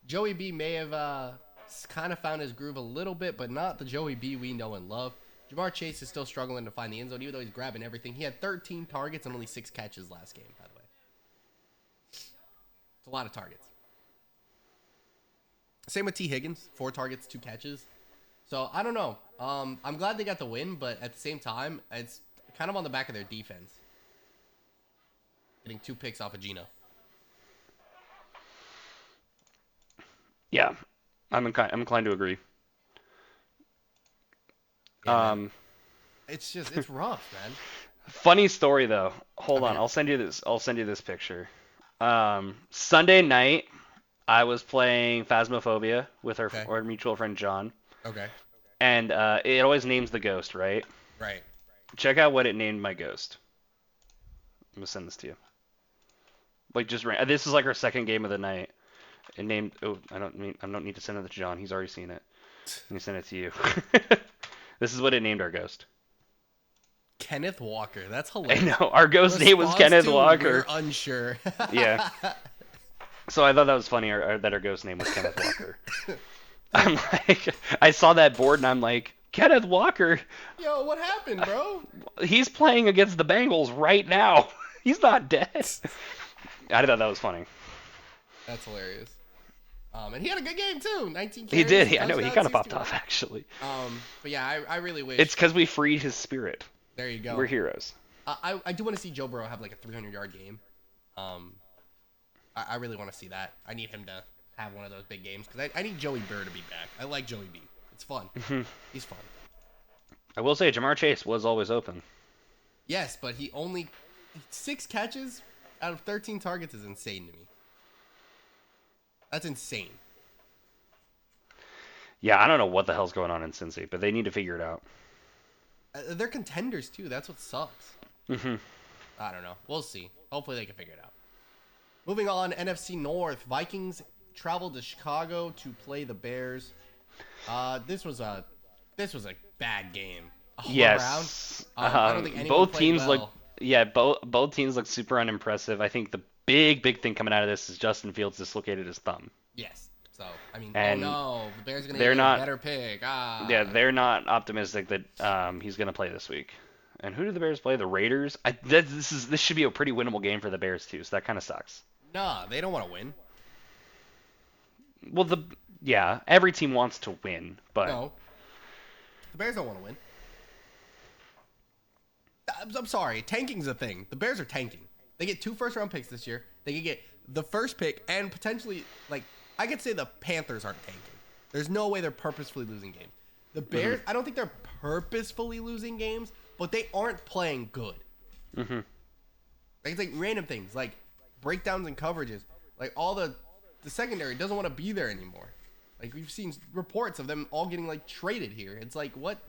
Joey B may have kind of found his groove a little bit, but not the Joey B we know and love. Jamar Chase is still struggling to find the end zone, even though he's grabbing everything. He had 13 targets and only 6 catches last game, by the way. It's a lot of targets. Same with T. Higgins, 4 targets, 2 catches. So, I don't know. I'm glad they got the win, but at the same time, it's kind of on the back of their defense. Getting 2 picks off of Gino. Yeah, I'm inclined to agree. Yeah, man. Um, It's rough, man. Funny story though. Hold on, Okay. I'll send you this. I'll send you this picture. Sunday night, I was playing Phasmophobia with Okay. our mutual friend John, Okay. and it always names the ghost, right? Right. Check out what it named my ghost. I'm gonna send this to you. Like this is like our second game of the night. It named. Oh, I don't need to send it to John. He's already seen it. Let me send it to you. This is what it named our ghost. Kenneth Walker. That's I hilarious. know our ghost name was Response Kenneth to, Walker. We're unsure. Yeah. So I thought that was funny, that our ghost name was Kenneth Walker. I'm like, I saw that board and I'm like, Kenneth Walker, Yo, what happened, bro? he's playing against the Bengals right now. He's not dead. I thought that was funny. That's hilarious. And he had a good game too. 19 He carries. did. I know he touchdowns, kind of he's popped doing- off actually. But yeah, I really wish. It's because we freed his spirit. There you go. We're heroes. I do want to see Joe Burrow have like a 300-yard game. I really want to see that. I need him to have one of those big games because I need Joey Burr to be back. I like Joey B. It's fun. He's fun. I will say Jamar Chase was always open. Yes, but he only 6 catches out of 13 targets is insane to me. That's insane. Yeah, I don't know what the hell's going on in Cincy, but they need to figure it out. They're contenders too. That's what sucks. hmm I don't know. We'll see. Hopefully they can figure it out. Moving on, NFC North. Vikings traveled to Chicago to play the Bears. This was a bad game. All Yes. around. I don't think anyone Both played teams well. look. Yeah, both teams look super unimpressive. I think the big thing coming out of this is Justin Fields dislocated his thumb. Yes. So I mean, And oh no, the Bears are gonna they're get not- a better pick. Yeah, they're not optimistic that he's going to play this week. And who do the Bears play? The Raiders. This should be a pretty winnable game for the Bears too. So that kind of sucks. Nah, they don't want to win. Well, every team wants to win, but No, the Bears don't want to win. I'm sorry, tanking's a thing. The Bears are tanking. They get 2 first-round picks this year. They could get the first pick and potentially, like, I could say the Panthers aren't tanking. There's no way they're purposefully losing games. The Bears, I don't think they're purposefully losing games, but they aren't playing good. Mm-hmm. Like, it's like random things, like breakdowns and coverages. Like, all the secondary doesn't want to be there anymore. Like, we've seen reports of them all getting, like, traded here. It's like, what?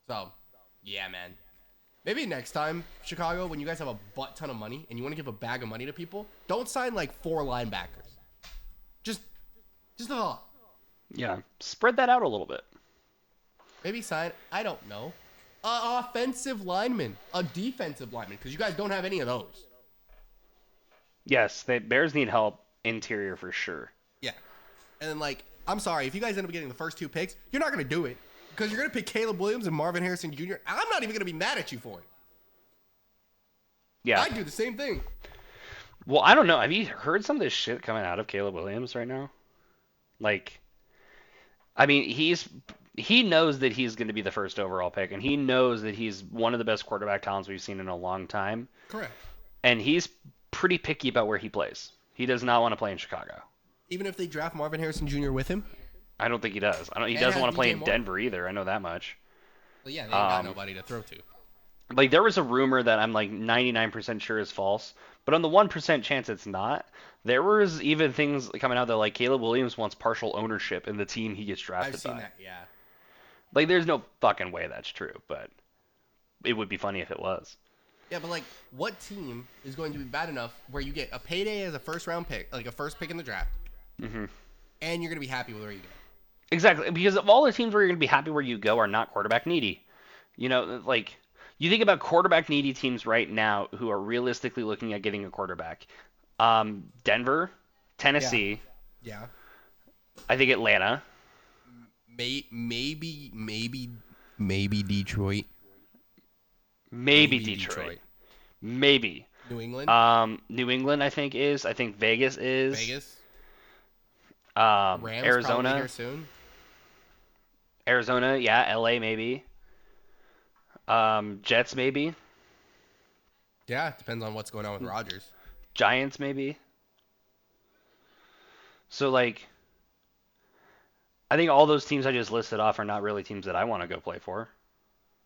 So, Yeah, man. Maybe next time, Chicago, when you guys have a butt ton of money and you want to give a bag of money to people, don't sign like 4 linebackers. Just, just a thought. Yeah, spread that out a little bit. Maybe sign, I don't know, a offensive lineman, a defensive lineman, because you guys don't have any of those. Yes, the Bears need help interior for sure. Yeah. And then, like, I'm sorry, if you guys end up getting the first 2 picks, you're not going to do it. Because you're going to pick Caleb Williams and Marvin Harrison Jr. I'm not even going to be mad at you for it. Yeah. I'd do the same thing. Well, I don't know. Have you heard some of this shit coming out of Caleb Williams right now? Like, I mean, he knows that he's going to be the first overall pick, and he knows that he's one of the best quarterback talents we've seen in a long time. Correct. And he's pretty picky about where he plays. He does not want to play in Chicago. Even if they draft Marvin Harrison Jr. with him? I don't think he does. He And doesn't has want to play DJ in Moore. Denver either. I know that much. Well, yeah, they ain't got nobody to throw to. Like, there was a rumor that I'm like 99% sure is false, but on the 1% chance it's not, there was even things coming out that like Caleb Williams wants partial ownership in the team he gets drafted I've seen by. that, yeah. Like, there's no fucking way that's true, but it would be funny if it was. Yeah, but, like, what team is going to be bad enough where you get a payday as a first-round pick, like a first pick in the draft, Mm-hmm. and you're going to be happy with where you go? Exactly, because of all the teams where you're going to be happy where you go are not quarterback needy. You know, like, you think about quarterback needy teams right now who are realistically looking at getting a quarterback. Denver, Tennessee, Yeah. I think Atlanta, Maybe Detroit. maybe Detroit. Maybe. New England. New England, I think is. I think Vegas is. Vegas. Rams probably Arizona. here soon. Arizona, yeah. LA, maybe. Jets, maybe. Yeah, it depends on what's going on with Rodgers. Giants, maybe. So, like, I think all those teams I just listed off are not really teams that I want to go play for.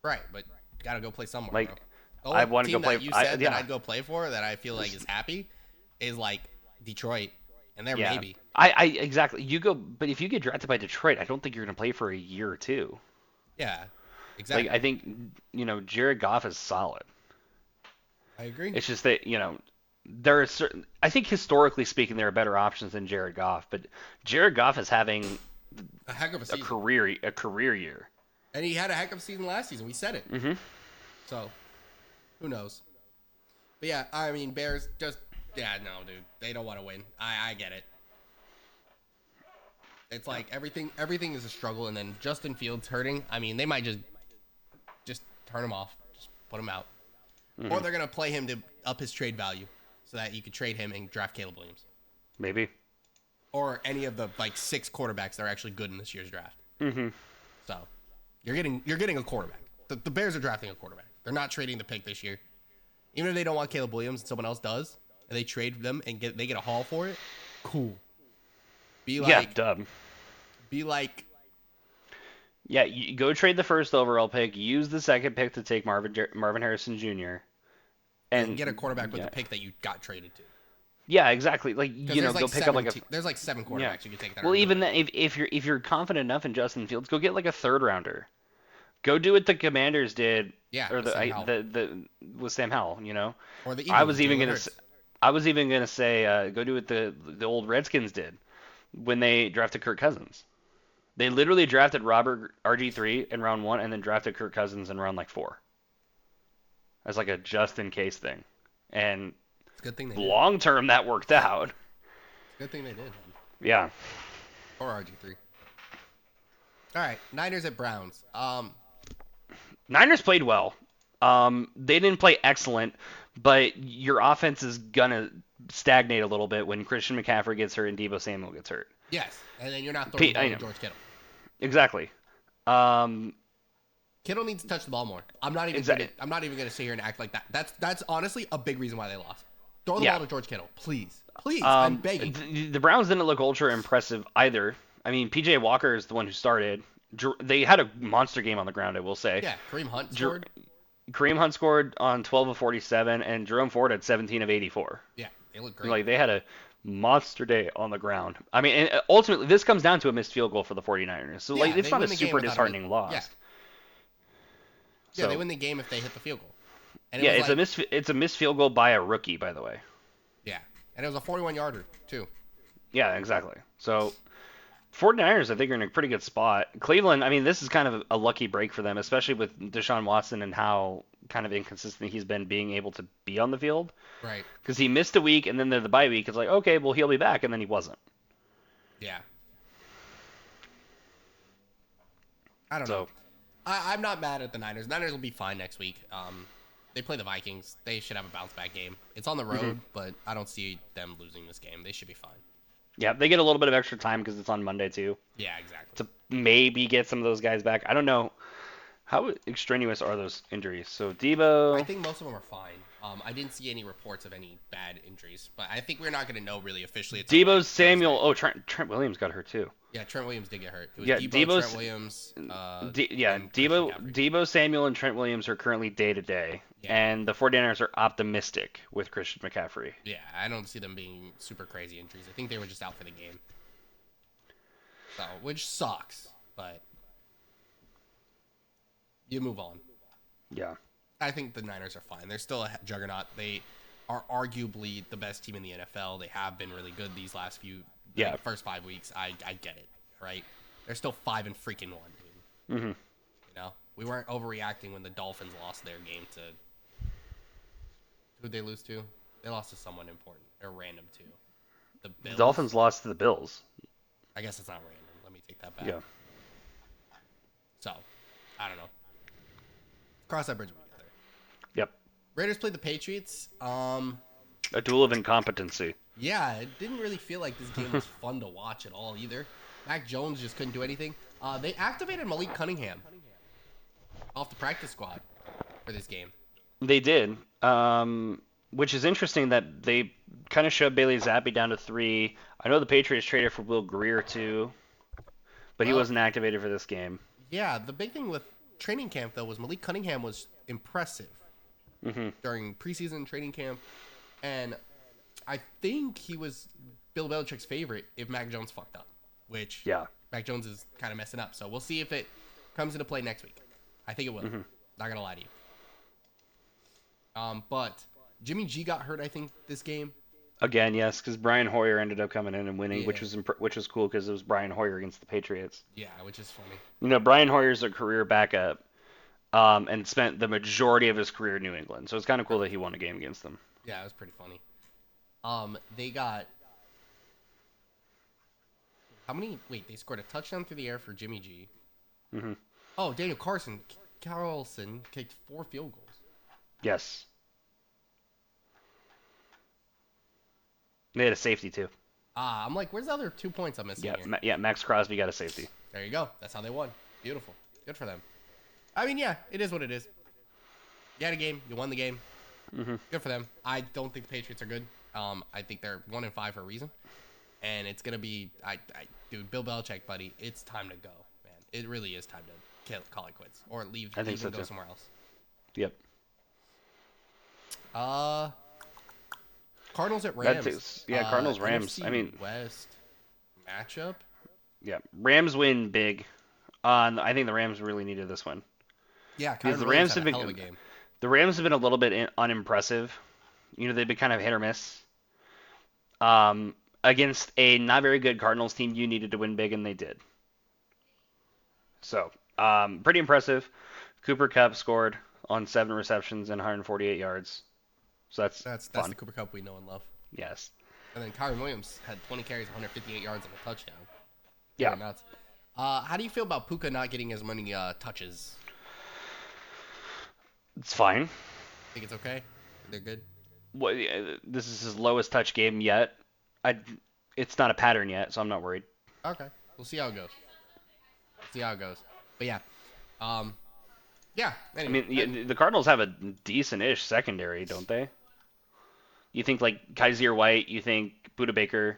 Right, but you got to go play somewhere, Like, bro. The I only want to go team play. that you said yeah. that I'd go play for that I feel like is happy is, like, Detroit. And they're Yeah. maybe. Exactly. You go, but if you get drafted by Detroit, I don't think you're going to play for a year or two. Yeah, exactly. Like, I think, Jared Goff is solid. I agree. It's just that, there are certain. I think historically speaking, there are better options than Jared Goff, but Jared Goff is having A heck of a a season. career year. And he had a heck of a season last season. We said it. Mm-hmm. So, who knows? But yeah, I mean, Bears just, yeah, no, dude. They don't want to win. I get it. It's like everything is a struggle, and then Justin Fields hurting. I mean, they might just turn him off, just put him out. Mm-hmm. Or they're going to play him to up his trade value so that you could trade him and draft Caleb Williams. Maybe. Or any of the, like, 6 quarterbacks that are actually good in this year's draft. Mm-hmm. So, you're getting a quarterback. The Bears are drafting a quarterback. They're not trading the pick this year. Even if they don't want Caleb Williams and someone else does, and they trade them and they get a haul for it, cool. Yeah, dub. Be like, Yeah, you go trade the first overall pick. Use the second pick to take Marvin Harrison Jr. and get a quarterback with the pick that you got traded to. Yeah, exactly. Like, 'Cause go there's like pick up like there's like 7 quarterbacks you can take that. Well, are even good. then, if you're confident enough in Justin Fields, go get like a third rounder. Go do what the Commanders did. Yeah, Or with Sam Howell. with Sam Howell. Or the Eagles. I was even Jalen gonna Hurts. I was even gonna say go do what the old Redskins did when they drafted Kirk Cousins. They literally drafted Robert RG3 in round 1 and then drafted Kirk Cousins in round like 4 as like a just in case thing. And It's a good thing they did. long term that worked out. It's a good thing they did. Yeah. Or RG3. All right, Niners at Browns. Niners played well. They didn't play excellent, but your offense is gonna stagnate a little bit when Christian McCaffrey gets hurt and Deebo Samuel gets hurt. Yes, and then you're not throwing the ball I to know. George Kittle. Exactly. Kittle needs to touch the ball more. I'm not even gonna sit here and act like that. That's honestly a big reason why they lost. Throw the ball to George Kittle, please. I'm begging. The Browns didn't look ultra impressive either. I mean, PJ Walker is the one who started. They had a monster game on the ground, I will say. Yeah, Kareem Hunt scored. Kareem Hunt scored on 12 of 47, and Jerome Ford had 17 of 84. Yeah, they look great. Like, they had a monster day on the ground. I mean, and ultimately, this comes down to a missed field goal for the 49ers. So, Yeah, it's they not a win the game super without disheartening loss. Yeah. Yeah, they So win the game if they hit the field goal. And it yeah, was like, it's a missed field goal by a rookie, by the way. yeah. And it was a 41-yarder, too. Yeah, exactly. So 49ers, I think, are in a pretty good spot. Cleveland, I mean, this is kind of a lucky break for them, especially with Deshaun Watson and how kind of inconsistent he's been being able to be on the field. Right. Because he missed a week, and then the bye week. It's like, okay, well, he'll be back, and then he wasn't. Yeah. I don't know. So, I'm not mad at the Niners. Niners will be fine next week. They play the Vikings. They should have a bounce back game. It's on the road, but I don't see them losing this game. They should be fine. yeah, they get a little bit of extra time because it's on Monday, too, Yeah, exactly. to maybe get some of those guys back. I don't know. How extraneous are those injuries? So, I Debo. think most of them are fine. I didn't see any reports of any bad injuries, but I think we're not going to know really officially until like Debo Samuel. Thursday. Oh, Trent Williams got hurt, too. Yeah, Trent Williams did get hurt. It was Yeah, Debo, Trent Williams, Yeah, and Christian McCaffrey. Debo Samuel and Trent Williams are currently day to day, Yeah, and the 49ers are optimistic with Christian McCaffrey. yeah. I don't see them being super crazy injuries. I think they were just out for the game. So, which sucks, but you move on. Yeah. I think the Niners are fine. They're still a juggernaut. They are arguably the best team in the NFL. They have been really good these last Yeah. first 5 weeks. I get it, right? They're still 5-1, dude. Mhm. You know, we weren't overreacting when the Dolphins lost their game to who'd they lose to? They lost to someone important. They're random too. The The Bills. Dolphins lost to the Bills. I guess it's not random. Let me take that back. Yeah. So, I don't know. Cross that bridge when we get there. Yep. Raiders played the Patriots. A duel of incompetency. Yeah, it didn't really feel like this game was fun to watch at all either. Mac Jones just couldn't do anything. They activated Malik Cunningham off the practice squad for this game. They did. Which is interesting that they kind of shoved Bailey Zappi down to 3. I know the Patriots traded for Will Greer too, but he Well, wasn't activated for this game. yeah, the big thing with training camp though was Malik Cunningham was impressive during preseason training camp, and I think he was Bill Belichick's favorite if Mac Jones fucked up, which Yeah. Mac Jones is kind of messing up. So we'll see if it comes into play next week. I think it will. Not gonna lie to you. But Jimmy G got hurt, I think, this game. Again, yes, because Brian Hoyer ended up coming in and winning, Yeah. which was cool because it was Brian Hoyer against the Patriots. Yeah, which is funny. You know, Brian Hoyer's a career backup, and spent the majority of his career in New England, so it's kind of cool that he won a game against them. Yeah, it was pretty funny. They got how many? Wait, they scored a touchdown through the air for Jimmy G. Oh, Daniel Carlson kicked 4 field goals. Yes. They had a safety too. I'm like, where's the other 2 points I'm missing Yeah, here? yeah. Max Crosby got a safety. There you go. That's how they won. Beautiful. Good for them. I mean, yeah, it is what it is. You had a game. You won the game. Good for them. I don't think the Patriots are good. I think they're 1-5 for a reason. And it's gonna be, dude, Bill Belichick, buddy. It's time to go, man. It really is time to call it quits or leave. I think and so, go too. somewhere else. Yep. Cardinals at Rams. Cardinals Rams. NFC I mean, West matchup. yeah, Rams win big. I think the Rams really needed this one. Yeah, Because Kyron the Williams Rams had have a been hell of a game. the Rams have been a little bit unimpressive. You know, they've been kind of hit or miss. Against a not very good Cardinals team, you needed to win big, and they did. So, pretty impressive. Cooper Kupp scored on 7 receptions and 148 yards. So that's That's fun. the Cooper Cup we know and love. Yes. And then Kyron Williams had 20 carries, 158 yards, and a touchdown. Yeah. They're nuts. How do you feel about Puka not getting as many touches? It's fine. Think it's okay? They're good? This is his lowest touch game yet. It's not a pattern yet, so I'm not worried. Okay. We'll see how it goes. But yeah. Yeah. I Anyway, mean, the Cardinals have a decent-ish secondary, don't they? You think like Kaiser White, you think Buda Baker.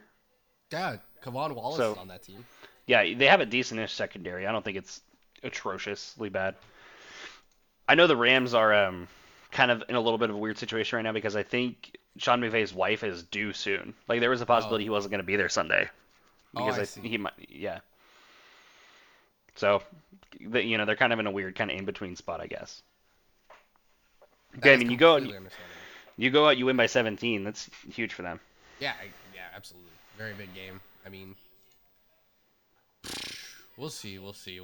yeah, Kavon Wallace So- is on that team. Yeah, they have a decent-ish secondary. I don't think it's atrociously bad. I know the Rams are kind of in a little bit of a weird situation right now because I think Sean McVay's wife is due soon. Like there was a possibility he wasn't going to be there Sunday because I see. he might. Yeah. So, they're kind of in a weird kind of in between spot, I guess. That I is mean, you go completely understandable. you go out, you win by 17. That's huge for them. Yeah, yeah, absolutely. Very big game. I mean, we'll see, we'll see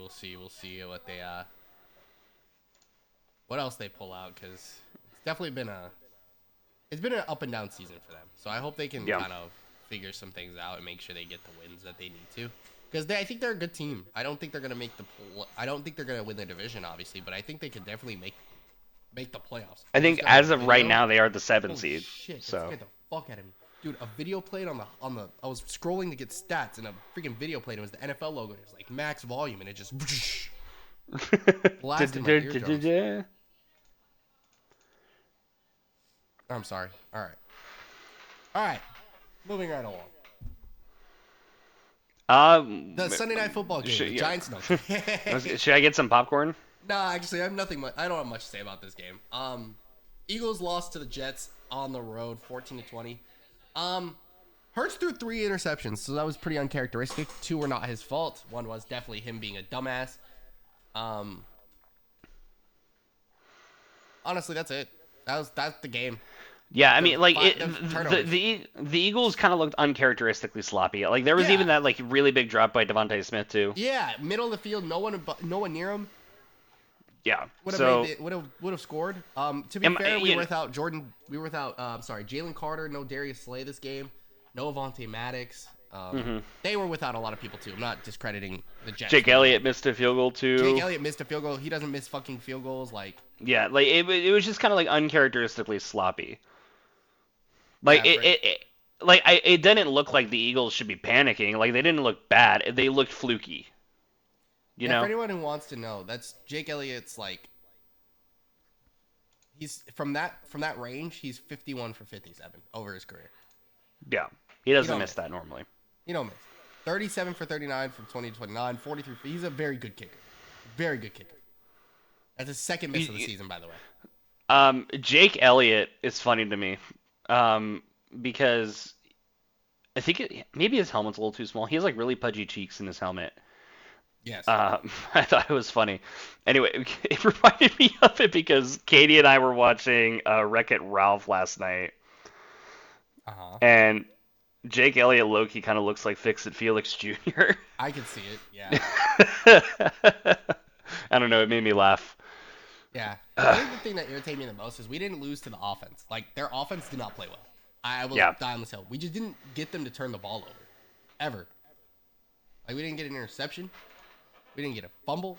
what else they pull out because it's definitely been an up and down season for them. So I hope they can Yeah. kind of figure some things out and make sure they get the wins that they need to. Because I think they're a good team. I don't think they're gonna I don't think they're gonna win their division, obviously, but I think they can definitely make the playoffs. I I just think got a as of right video. now they are the 7th Holy seed. shit! That So scared the fuck out of me, dude. A video played on the. I was scrolling to get stats, and a freaking video played. It was the NFL logo. And it was like max volume, and it just blasted my eardrums. I'm sorry. All right. Moving right along. The Sunday night football game. The yeah. Giants. No. Should I get some popcorn? Nah, actually, I have nothing much. I don't have much to say about this game. Eagles lost to the Jets on the road, 14-20. Hurts threw 3 interceptions, so that was pretty uncharacteristic. 2 were not his fault. 1 was definitely him being a dumbass. Honestly, that's it. That's the game. Yeah, I mean, like Turnovers. the Eagles kind of looked uncharacteristically sloppy. Like there was Yeah. even that like really big drop by Devontae Smith too. Yeah, middle of the field, no one near him. Yeah. Would have So would have scored. To be fair, we you were know- without Jordan. We were without. Sorry, Jalen Carter. No Darius Slay this game. No Avonte Maddox. They were without a lot of people too. I'm not discrediting the Jets. Jake Elliott missed a field goal too. Jake Elliott missed a field goal. He doesn't miss fucking field goals. Like Yeah, like it was just kind of like uncharacteristically sloppy. Like yeah, it didn't look like the Eagles should be panicking. Like they didn't look bad. They looked fluky. You know. for anyone who wants to know, that's Jake Elliott's like. He's from that range. He's 51 for 57 over his career. Yeah. He doesn't don't miss miss. that normally. You don't miss. 37 for 39 from 20 to 29. 43. He's a very good kicker. Very good kicker. That's his second miss of the season, by the way. Jake Elliott is funny to me, because I think maybe his helmet's a little too small. He has like really pudgy cheeks in his helmet. Yes. I thought it was funny. Anyway, it reminded me of it because Katie and I were watching Wreck-It Ralph last night, and Jake Elliott low-key kind of looks like Fix-It Felix Jr. I can see it. Yeah. I don't know. It made me laugh. Yeah. I think the thing that irritated me the most is we didn't lose to the offense. Like, their offense did not play well. I will die on this hill. We just didn't get them to turn the ball over. Ever. Like, we didn't get an interception. We didn't get a fumble.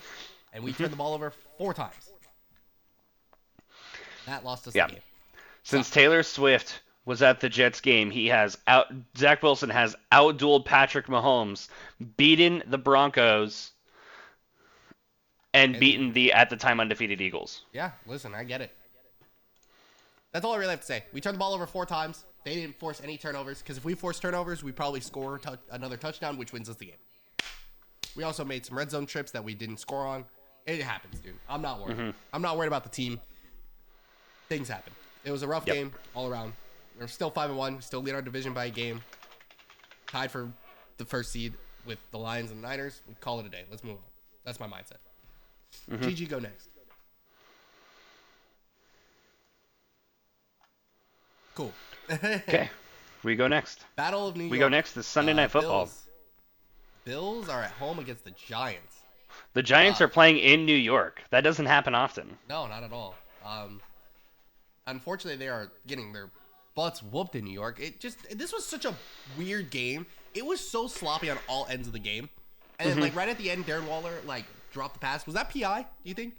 And we turned the ball over 4 times. That lost us the game. Since Taylor Swift was at the Jets game, Zach Wilson has outdueled Patrick Mahomes, beaten the Broncos, and beaten the at the time undefeated Eagles. Yeah, listen, I get it. That's all I really have to say. We turned the ball over 4 times. They didn't force any turnovers, because if we force turnovers, we probably score another touchdown, which wins us the game. We also made some red zone trips that we didn't score on. It happens, dude. I'm not worried. I'm not worried about the team. Things happen. It was a rough game all around. We're still 5-1. We still lead our division by a game. Tied for the first seed with the Lions and the Niners. We call it a day. Let's move on. That's my mindset. GG, go next. Cool. Okay, we go next. Battle of New York. We go next. This Sunday Night Football. Bills are at home against the Giants. The Giants are playing in New York. That doesn't happen often. No, not at all. Unfortunately, they are getting their butts whooped in New York. This was such a weird game. It was so sloppy on all ends of the game. And then, like, right at the end, Darren Waller, like, dropped the pass. Was that PI, do you think?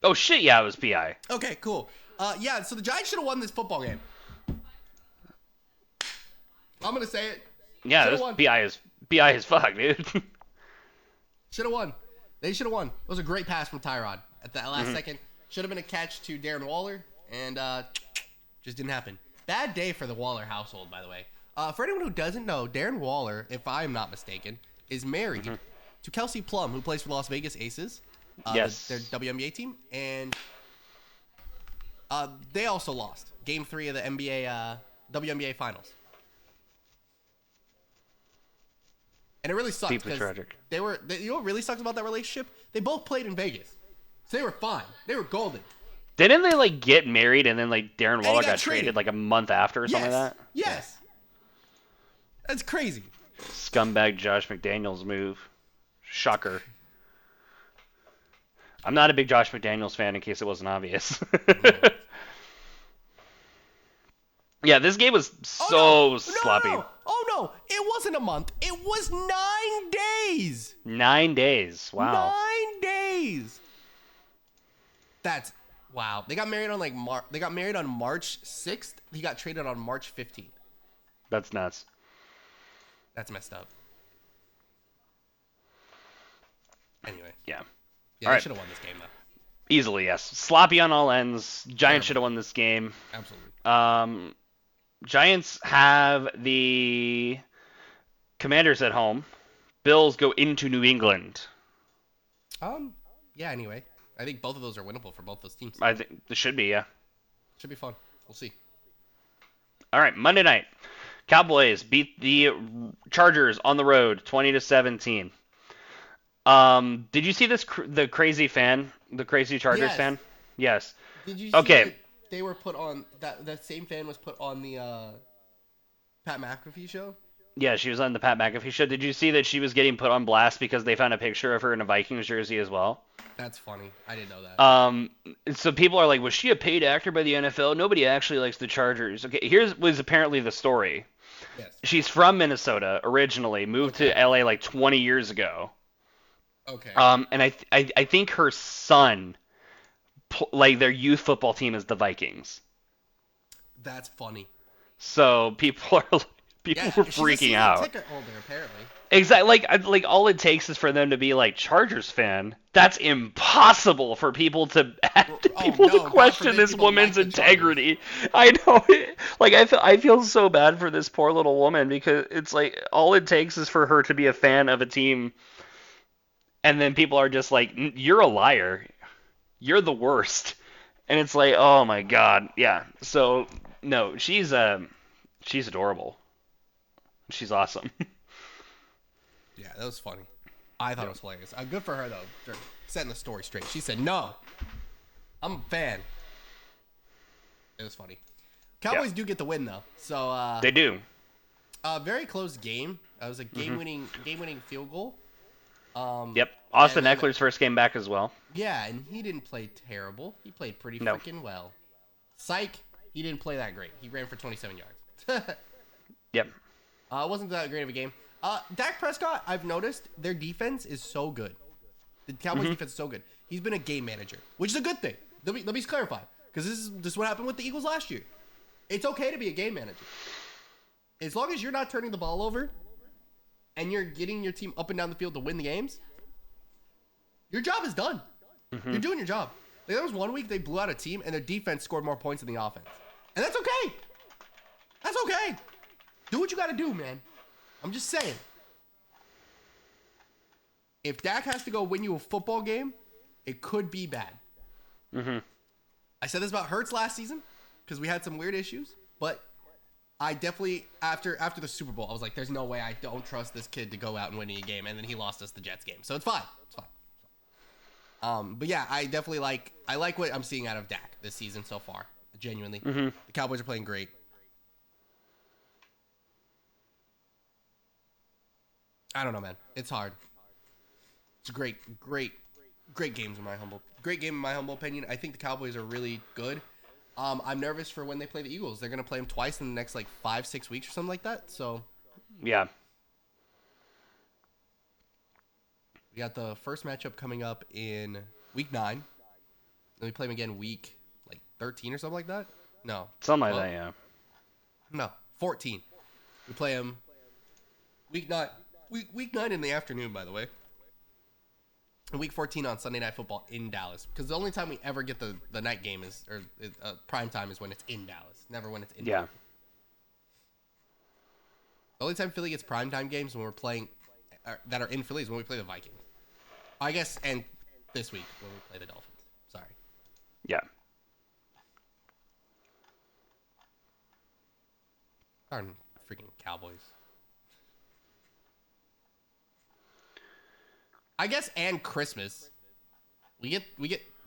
Oh, shit, yeah, it was PI. Okay, cool. Yeah, so the Giants should have won this football game. I'm going to say it. Yeah, this PI is fuck, dude. Should have won. They should have won. It was a great pass from Tyrod at that last second. Should have been a catch to Darren Waller, and just didn't happen. Bad day for the Waller household, by the way. For anyone who doesn't know, Darren Waller, if I'm not mistaken, is married to Kelsey Plum, who plays for Las Vegas Aces. Yes. Their WNBA team. And they also lost Game 3 of the WNBA Finals. And it really sucks. Deeply tragic. You know what really sucks about that relationship? They both played in Vegas. So they were fine. They were golden. Didn't they like get married and then like Darren And he Waller got got traded traded. like a month after or something Yes. like that? Yes. That's crazy. Scumbag Josh McDaniels move. Shocker. I'm not a big Josh McDaniels fan in case it wasn't obvious. Mm. Yeah, this game was Oh so no! No, sloppy. no, no! Oh no! It wasn't a month. It was 9 days. 9 days. Wow. 9 days. That's wow. They got married on like They got married on March 6th. He got traded on March 15th. That's nuts. That's messed up. Anyway, Yeah. yeah, All they right. should have won this game though. Easily, yes. Sloppy on all ends. Giants Terrible. should have won this game. Absolutely. Giants have the Commanders at home. Bills go into New England. Yeah. Anyway, I think both of those are winnable for both those teams. I think this should be, yeah. Should be fun. We'll see. All right, Monday night. Cowboys beat the Chargers on the road, 20-17. Did you see this? The crazy fan, the crazy Chargers Yes. fan. Yes. Did you see Okay. that they were put on that same fan was put on the Pat McAfee show? Yeah, she was on the Pat McAfee show. Did you see that she was getting put on blast because they found a picture of her in a Vikings jersey as well? That's funny. I didn't know that. So people are like, was she a paid actor by the NFL? Nobody actually likes the Chargers. Okay, here's was apparently the story. Yes. She's from Minnesota originally, moved Okay. to LA like 20 years ago. Okay. And I think her son, like their youth football team is the Vikings. That's funny. So people are people were She's a freaking season out. ticket holder apparently. Exactly. Like all it takes is for them to be like Chargers fan. That's impossible for people to no, to God question forbid this people woman's like the integrity. I know. Like I feel so bad for this poor little woman because it's like all it takes is for her to be a fan of a team, and then people are just like, "You're a liar. You're the worst." And it's like, "Oh my God, yeah." So no, she's adorable. She's awesome. Yeah, that was funny. I thought it was hilarious. Good for her though, for setting the story straight. She said, "No, I'm a fan." It was funny. Cowboys do get the win though, so They do. very close game. It was a game-winning field goal. Yep. Austin and then- Eckler's first game back as well. Yeah, and he didn't play terrible. He played pretty No. freaking well. Psych, he didn't play that great. He ran for 27 yards. Yep. Wasn't that great of a game. Dak Prescott, I've noticed their defense is so good. The Cowboys defense is so good. He's been a game manager, which is a good thing. Let me clarify, because this is what happened with the Eagles last year. It's okay to be a game manager. As long as you're not turning the ball over and you're getting your team up and down the field to win the games, your job is done. You're doing your job. Like, there was one week they blew out a team and their defense scored more points than the offense. And that's okay. That's okay. Do what you got to do, man. I'm just saying. If Dak has to go win you a football game, it could be bad. I said this about Hurts last season because we had some weird issues, but I definitely after the Super Bowl, I was like, "There's no way I don't trust this kid to go out and win a game," and then he lost us the Jets game, so it's fine. It's fine. But yeah, I definitely like what I'm seeing out of Dak this season so far. Genuinely, the Cowboys are playing great. I don't know, man. It's hard. It's great games in my humble opinion. I think the Cowboys are really good. I'm nervous for when they play the Eagles. They're gonna play them twice in the next like 5-6 weeks or something like that. So Yeah. we got the first matchup coming up in week 9. Then we play them again week like 13 or something like that. No, Something like 12? that, yeah. No, 14. We play them week 9. Week 9 in the afternoon, by the way. And week 14 on Sunday Night Football in Dallas. Because the only time we ever get the night game prime time is when it's in Dallas. Never when it's in Yeah. Philly. The only time Philly gets primetime games when we're playing that are in Philly is when we play the Vikings. I guess, and this week when we play the Dolphins. Sorry. Yeah. Darn freaking Cowboys. I guess, and Christmas. We get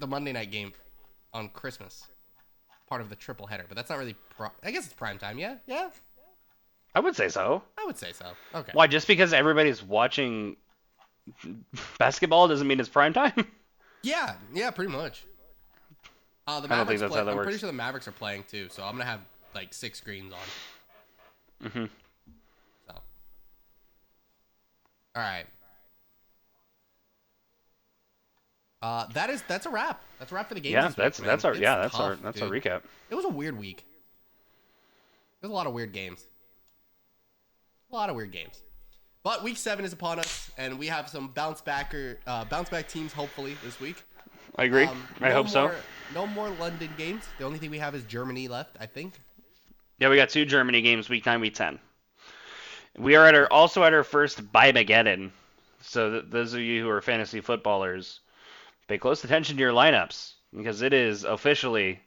the Monday night game on Christmas, part of the triple header. But that's not really. I guess it's prime time. Yeah, yeah. I would say so. I would say so. Okay. Why? Just because everybody's watching basketball doesn't mean it's prime time? Yeah, yeah, pretty much. The I don't think Mavericks that's play. how that I'm pretty works. sure the Mavericks are playing too, so I'm gonna have like 6 screens on. Mm-hmm. So, all right. That's a wrap. That's a wrap for the games Yeah, this week, man. that's our It's yeah that's our tough, that's our dude. recap. It was a weird week. There's a lot of weird games. A lot of weird games. But week 7 is upon us, and we have some bounce back teams hopefully this week. I agree. I hope so. No more London games. The only thing we have is Germany left, I think. Yeah, we got 2 Germany games, week 9, week 10. We are also at our first Bimageddon. So those of you who are fantasy footballers, pay close attention to your lineups because it is officially.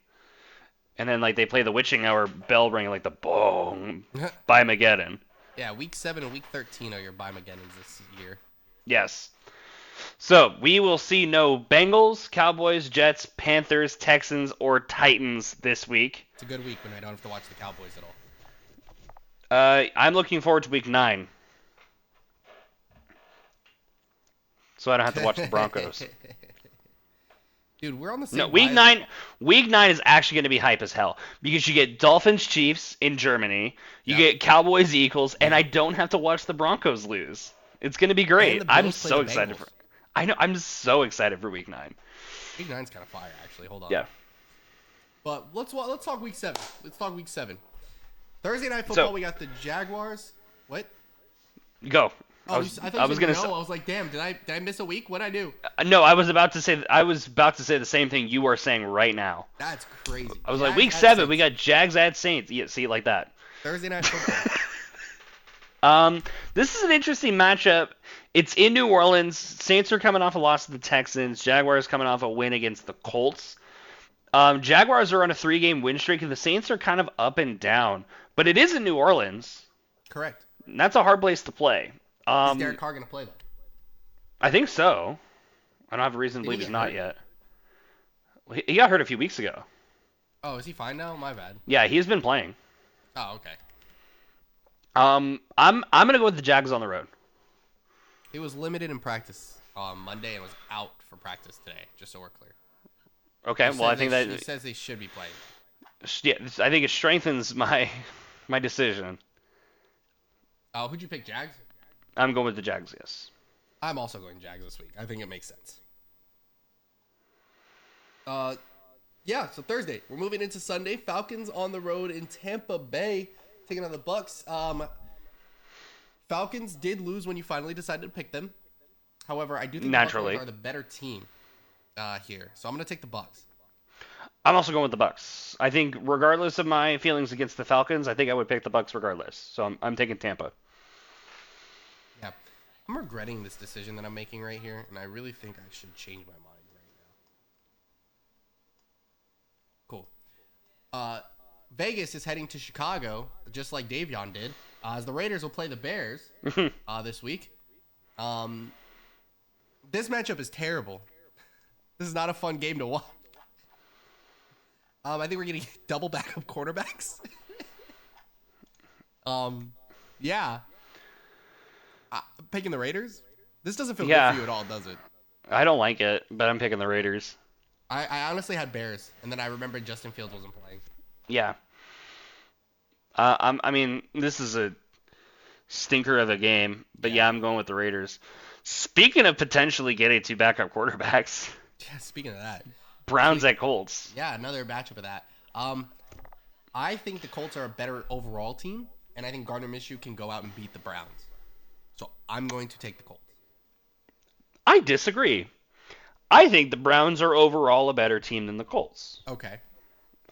And then like they play the witching hour bell ring like the boom Bimageddon. Yeah, week 7 and week 13 are your Bimageddons this year. Yes. So we will see no Bengals, Cowboys, Jets, Panthers, Texans, or Titans this week. It's a good week when I don't have to watch the Cowboys at all. I'm looking forward to week 9. So I don't have to watch the Broncos. Dude, we're on the same. No, week 9. Week 9 is actually going to be hype as hell because you get Dolphins, Chiefs in Germany, you get Cowboys, Eagles, and I don't have to watch the Broncos lose. It's going to be great. And the I'm Bills play so the excited Bengals. for. I know. I'm so excited for week 9. Week 9's kind of fire, actually. Hold on. Yeah. But let's talk week 7. Let's talk week 7. Thursday night football. We got the Jaguars. What? Go. Oh, I was gonna. I was like, damn, did I miss a week? What'd I do? No, I was about to say the same thing you are saying right now. That's crazy. I was like, week 7, we got Jags at Saints. Yeah, see, like that. Thursday night football. This is an interesting matchup. It's in New Orleans. Saints are coming off a loss to the Texans. Jaguars coming off a win against the Colts. Jaguars are on a 3-game win streak, and the Saints are kind of up and down. But it is in New Orleans. Correct. And that's a hard place to play. Is Derek Carr going to play, though? I think so. I don't have a reason to believe he's not yet. He got hurt a few weeks ago. Oh, is he fine now? My bad. Yeah, he's been playing. Oh, okay. I'm gonna go with the Jags on the road. He was limited in practice on Monday and was out for practice today. Just so we're clear. Okay, well I think that he says they should be playing. Yeah, I think it strengthens my decision. Oh, who'd you pick, Jags? I'm going with the Jags, yes. I'm also going Jags this week. I think it makes sense. Yeah, so Thursday. We're moving into Sunday. Falcons on the road in Tampa Bay, taking on the Bucks. Falcons did lose when you finally decided to pick them. However, I do think the Bucks are the better team here. So I'm going to take the Bucks. I'm also going with the Bucks. I think regardless of my feelings against the Falcons, I think I would pick the Bucks regardless. So I'm taking Tampa. Yeah. I'm regretting this decision that I'm making right here, and I really think I should change my mind right now. Cool. Vegas is heading to Chicago, just like Davion did, as the Raiders will play the Bears this week. This matchup is terrible. This is not a fun game to watch. I think we're getting double backup quarterbacks. Yeah. Picking the Raiders? This doesn't feel good for you at all, does it? I don't like it, but I'm picking the Raiders. I honestly had Bears, and then I remembered Justin Fields wasn't playing. Yeah. I mean, this is a stinker of a game, but yeah, I'm going with the Raiders. Speaking of potentially getting 2 backup quarterbacks. Yeah, speaking of that. Browns at Colts. Yeah, another matchup of that. I think the Colts are a better overall team, and I think Gardner Minshew can go out and beat the Browns. So I'm going to take the Colts. I disagree. I think the Browns are overall a better team than the Colts. Okay.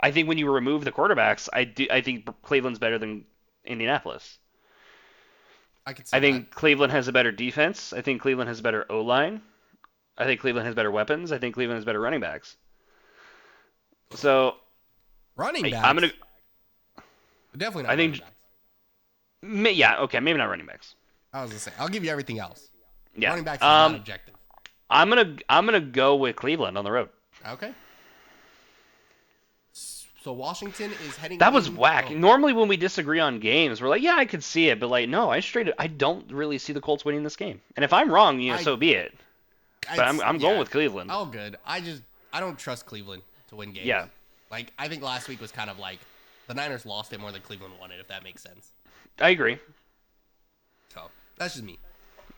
I think when you remove the quarterbacks, I think Cleveland's better than Indianapolis. I think Cleveland has a better defense. I think Cleveland has a better O-line. I think Cleveland has better weapons. I think Cleveland has better running backs. So running backs. I'm gonna definitely not. I think. Yeah. Okay. Maybe not running backs. I was gonna say I'll give you everything else. Yeah. Running backs is not objective. I'm gonna go with Cleveland on the road. Okay. So Washington is heading That was in. whack. Oh, Normally, when we disagree on games, we're like, yeah, I could see it, but like, no, I don't really see the Colts winning this game. And if I'm wrong, I so be it. But it's I'm going yeah, with Cleveland. all good. I don't trust Cleveland to win games. Yeah, Like I think last week was kind of like the Niners lost it more than Cleveland won it, if that makes sense. I agree. So that's just me.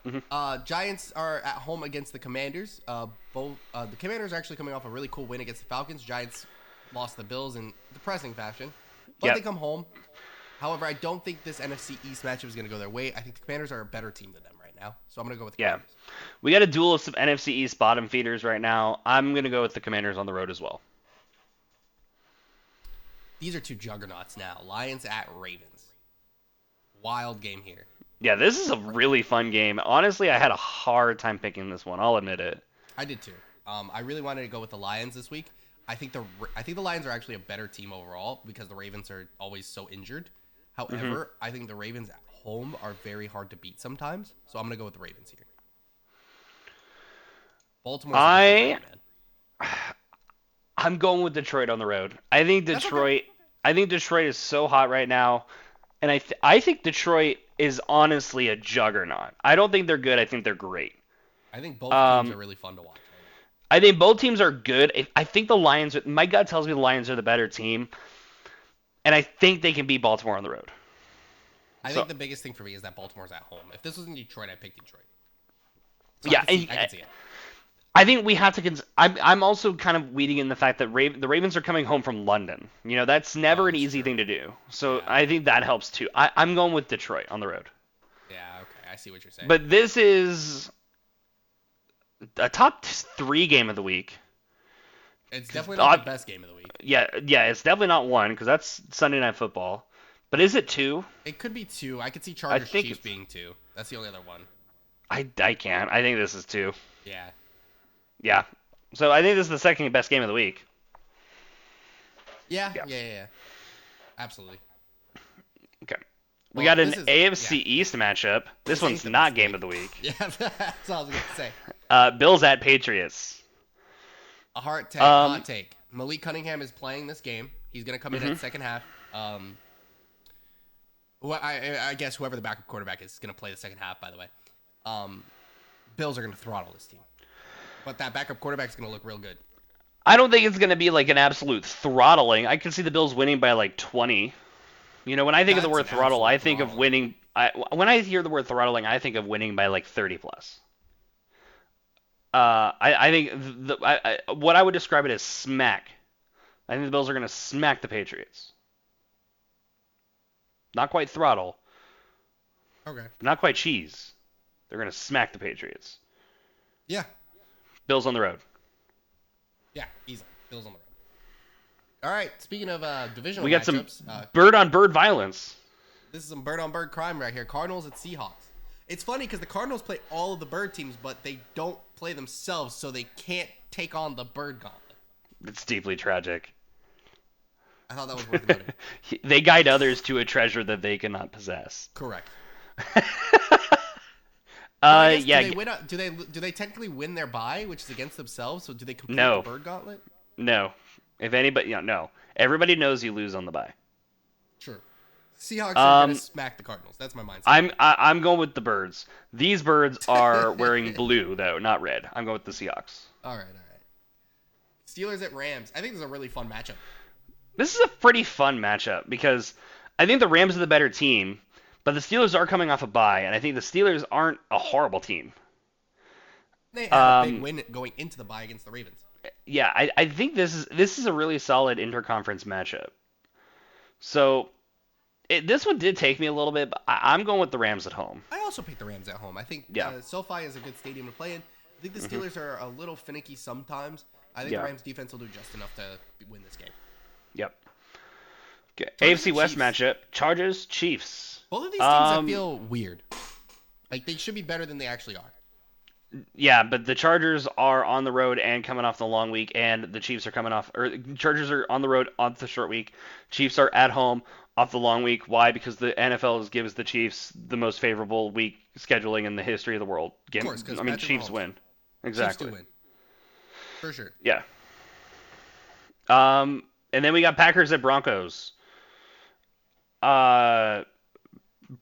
Hmm. Giants are at home against the Commanders. Both the Commanders are actually coming off a really cool win against the Falcons. Giants lost the Bills in depressing fashion, but Yep. they come home. However, I don't think this NFC East matchup is going to go their way. I think the Commanders are a better team than them right now, so I'm going to go with the Yeah. Commanders. We got a duel of some NFC East bottom feeders right now. I'm gonna go with the Commanders on the road as well. These are two juggernauts now. Lions at Ravens. Wild game here. Yeah, this is a really fun game. Honestly, I had a hard time picking this one. I'll admit it. I did too. I really wanted to go with the Lions this week. I think the Lions are actually a better team overall because the Ravens are always so injured. However, I think the Ravens at home are very hard to beat sometimes. So I'm gonna go with the Ravens here. Baltimore's a different I breed, man. I'm going with Detroit on the road. I think That's okay. Detroit. I think Detroit is so hot right now, and I think Detroit is honestly a juggernaut. I don't think they're good. I think they're great. I think both teams are Um, really fun to watch right now. I think both teams are good. I think the Lions. My gut tells me the Lions are the better team, and I think they can beat Baltimore on the road. I So think the biggest thing for me is that Baltimore's at home. If this was in Detroit, I'd pick Detroit. So yeah, I can see it. I think we have to. I'm also kind of weeding in the fact that the Ravens are coming home from London. That's Oh, never an that's easy true. thing to do. So Yeah. I think that helps too. I'm going with Detroit on the road. Yeah, okay. I see what you're saying. But this is a top three game of the week. It's 'Cause, definitely not the best game of the week. yeah, it's definitely not one because that's Sunday Night Football. But is it two? It could be two. I could see I Chargers think Chiefs it's. being two. That's the only other one. I can't. I think this is two. Yeah. Yeah. So I think this is the second best game of the week. Yeah, Yeah. yeah, yeah, yeah. Absolutely. Okay. We Well, got an this is AFC yeah. East matchup. This This ain't one's the not best game week. of the week. Yeah, that's all I was gonna say. Bills at Patriots. A hot Um, take. Malik Cunningham is playing this game. He's gonna come in mhm. at second half. Well, I guess whoever the backup quarterback is gonna play the second half. By the way, um, Bills are gonna throttle this team, but that backup quarterback is gonna look real good. I don't think it's going to be like an absolute throttling. I can see the Bills winning by like 20. When I think of the That's word an throttle, absolute I think of throttling. winning. When I hear the word throttling, I think of winning by like 30 plus. I think what I would describe it as smack. I think the Bills are going to smack the Patriots. Not quite throttle, Okay. not quite cheese. They're going to smack the Patriots. Yeah. Bills on the road. Yeah. Easy. Bills on the road. All right. Speaking of divisional We got some matchups, bird on bird violence. this is some bird on bird crime right here. Cardinals at Seahawks. It's funny because the Cardinals play all of the bird teams, but they don't play themselves, so they can't take on the bird gauntlet. It's deeply tragic. I thought that was worth noting. They guide others to a treasure that they cannot possess. Correct. So I guess Yeah, do they technically win their bye, which is against themselves? So do they complete the no, bird gauntlet? no. If anybody, no. Everybody knows you lose on the bye. True. Seahawks are gonna Um, smack the Cardinals. That's my mindset. I'm going with the birds. These birds are wearing blue though, not red. I'm going with the Seahawks. All right. Steelers at Rams. I think this is a really fun matchup. This is a pretty fun matchup because I think the Rams are the better team, but the Steelers are coming off a bye, and I think the Steelers aren't a horrible team. They had a big Um, win going into the bye against the Ravens. yeah, I think this is a really solid interconference matchup. So this one did take me a little bit, but I'm going with the Rams at home. I also picked the Rams at home. I think Yeah. SoFi is a good stadium to play in. I think the Steelers are a little finicky sometimes. I think Yeah. the Rams defense will do just enough to win this game. Yep. Okay. Chargers AFC and West Chiefs. matchup: Chargers, Chiefs. Both of these teams I Um, feel weird. Like they should be better than they actually are. yeah, but the Chargers are on the road and coming off the long week, and the Chiefs are coming off, or Chargers are on the road on the short week. Chiefs are at home off the long week. Why? Because the NFL gives the Chiefs the most favorable week scheduling in the history of the world. Of course, because Patrick Chiefs Mahomes. win. Chiefs Exactly. do win. For sure. Yeah. Um, And then we got Packers at Broncos. Uh,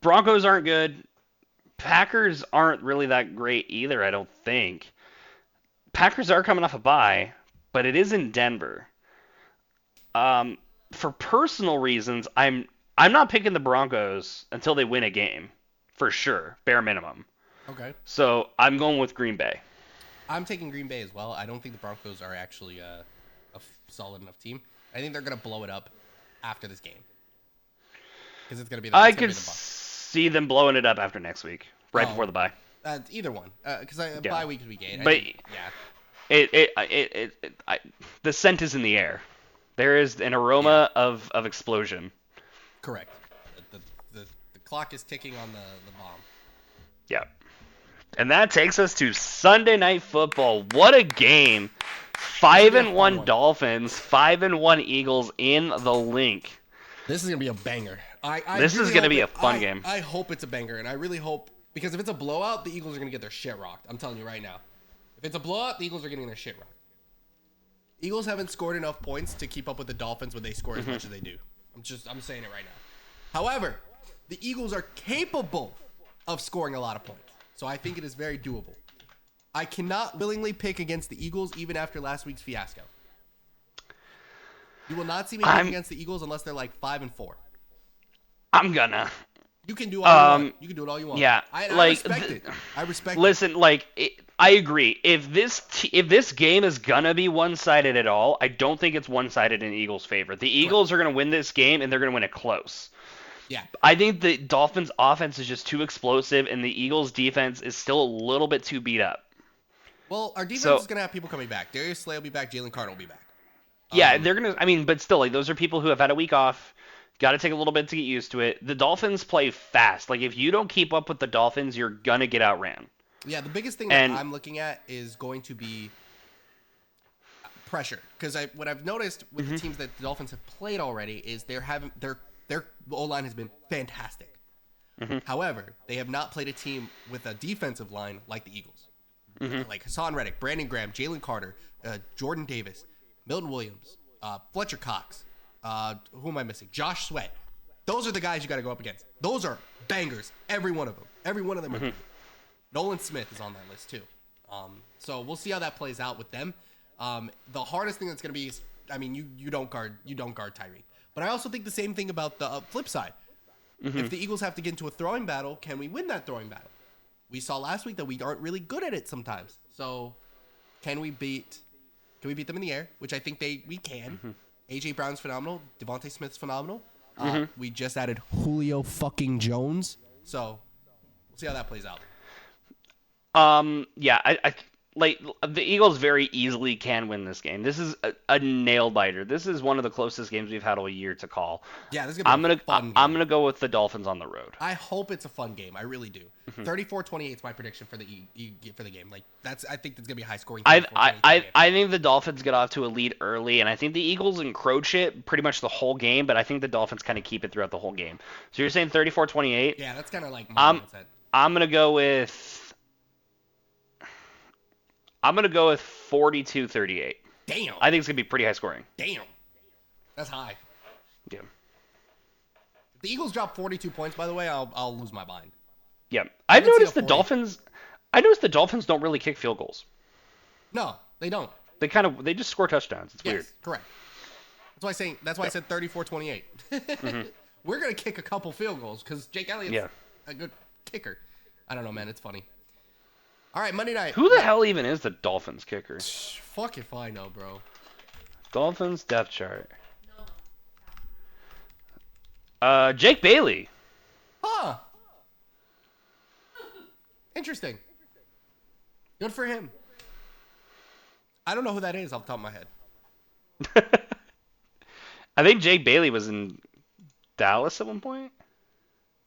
Broncos aren't good. Packers aren't really that great either, I don't think. Packers are coming off a bye, but it is in Denver. Um, for personal reasons, I'm not picking the Broncos until they win a game, for sure, bare minimum. Okay. So I'm going with Green Bay. I'm taking Green Bay as well. I don't think the Broncos are actually solid enough team. I think they're gonna blow it up after this game because it's gonna be I it's gonna could be the Bucs. see them blowing it up after next week, right Oh, before the bye. either one. Because Yeah. bye week is week 8. I But think, yeah, the scent is in the air. There is an yeah, aroma of explosion. correct. The clock is ticking on the bomb. Yeah. And that takes us to Sunday Night Football. What a game! This is Five gonna be a and fun one one. Dolphins, 5-1 Eagles in the link. This is gonna be a banger. This is gonna be a fun game. I hope it's a banger, and I really hope because if it's a blowout, the Eagles are gonna get their shit rocked. I'm telling you right now. If it's a blowout, the Eagles are getting their shit rocked. Eagles haven't scored enough points to keep up with the Dolphins when they score as much as they do. I'm saying it right now. However, the Eagles are capable of scoring a lot of points. So I think it is very doable. I cannot willingly pick against the Eagles even after last week's fiasco. You will not see me pick against the Eagles unless they're like 5-4. I'm gonna. You can do all you want. You can do it all you want. Yeah, I like respect it. I respect it. listen, like I agree. If this game is gonna be one-sided at all, I don't think it's one-sided in Eagles' favor. The Eagles are gonna win this game, and they're gonna win it close. Yeah. I think the Dolphins' offense is just too explosive, and the Eagles' defense is still a little bit too beat up. Well, our defense So- is going to have people coming back. Darius Slay will be back. Jalen Carter will be back. Yeah, they're gonna. I mean, but still, like those are people who have had a week off. Got to take a little bit to get used to it. The Dolphins play fast. Like if you don't keep up with the Dolphins, you're gonna get outran. Yeah, the biggest thing And- that I'm looking at is going to be pressure. Because what I've noticed with the teams that the Dolphins have played already is their O-line has been fantastic. However, they have not played a team with a defensive line like the Eagles. Like Hassan Reddick, Brandon Graham, Jalen Carter, Jordan Davis, Milton Williams, Fletcher Cox. Who am I missing? Josh Sweat. Those are the guys you got to go up against. Those are bangers. Every one of them. Every one of them are good. Nolan Smith is on that list too. So we'll see how that plays out with them. The hardest thing that's going to be is, I mean, you don't guard Tyreek. But I also think the same thing about the flip side. If the Eagles have to get into a throwing battle, can we win that throwing battle? We saw last week that we aren't really good at it sometimes. So can we beat them in the air? Which I think we can. AJ Brown's phenomenal. Devontae Smith's phenomenal. We just added Julio fucking Jones. So we'll see how that plays out. Yeah, I like the Eagles very easily can win this game. This is a nail biter. This is one of the closest games we've had all year to call. Yeah, this is gonna be a fun game. I'm gonna go with the Dolphins on the road. I hope it's a fun game. I really do. 34-28 is my prediction for the game. Like I think it's gonna be a high scoring. I think the Dolphins get off to a lead early, and I think the Eagles encroach it pretty much the whole game. But I think the Dolphins kind of keep it throughout the whole game. So you're saying 34-28? Yeah, that's kind of like my mindset. I'm gonna go with 42-38. Damn. I think it's gonna be pretty high scoring. Damn. That's high. Yeah. If the Eagles drop 42 points, by the way, I'll lose my mind. Yeah. I've haven't seen noticed a the 40. Dolphins. I noticed the Dolphins don't really kick field goals. No, they don't. They just score touchdowns. It's Yes, weird. correct. That's why I said 34-28. We're gonna kick a couple field goals because Jake Elliott's a good kicker. I don't know, man. It's funny. All right, Monday night. Who the hell even is the Dolphins kicker? Fuck if I know, bro. Dolphins depth chart. Jake Bailey. Huh. Interesting. Good for him. I don't know who that is off the top of my head. I think Jake Bailey was in Dallas at one point.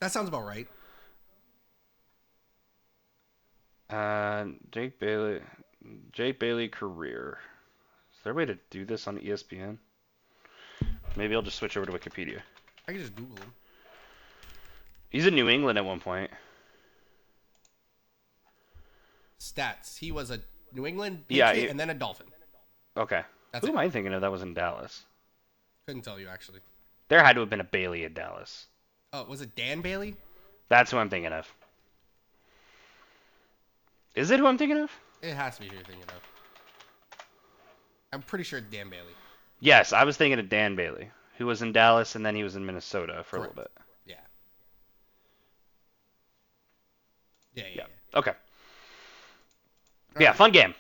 That sounds about right. Jake Bailey career. Is there a way to do this on ESPN? Maybe I'll just switch over to Wikipedia. I can just Google him. He's in New England at one point. Stats. He was a New England Yeah, Patriot and then a Dolphin. Okay. That's Who it. am I thinking of that was in Dallas? Couldn't tell you actually. There had to have been a Bailey in Dallas. Oh, was it Dan Bailey? That's who I'm thinking of. Is it who I'm thinking of? It has to be who you're thinking of. I'm pretty sure it's Dan Bailey. Yes, I was thinking of Dan Bailey, who was in Dallas and then he was in Minnesota for a little bit. Yeah. Yeah. Okay. All Yeah, right. fun game.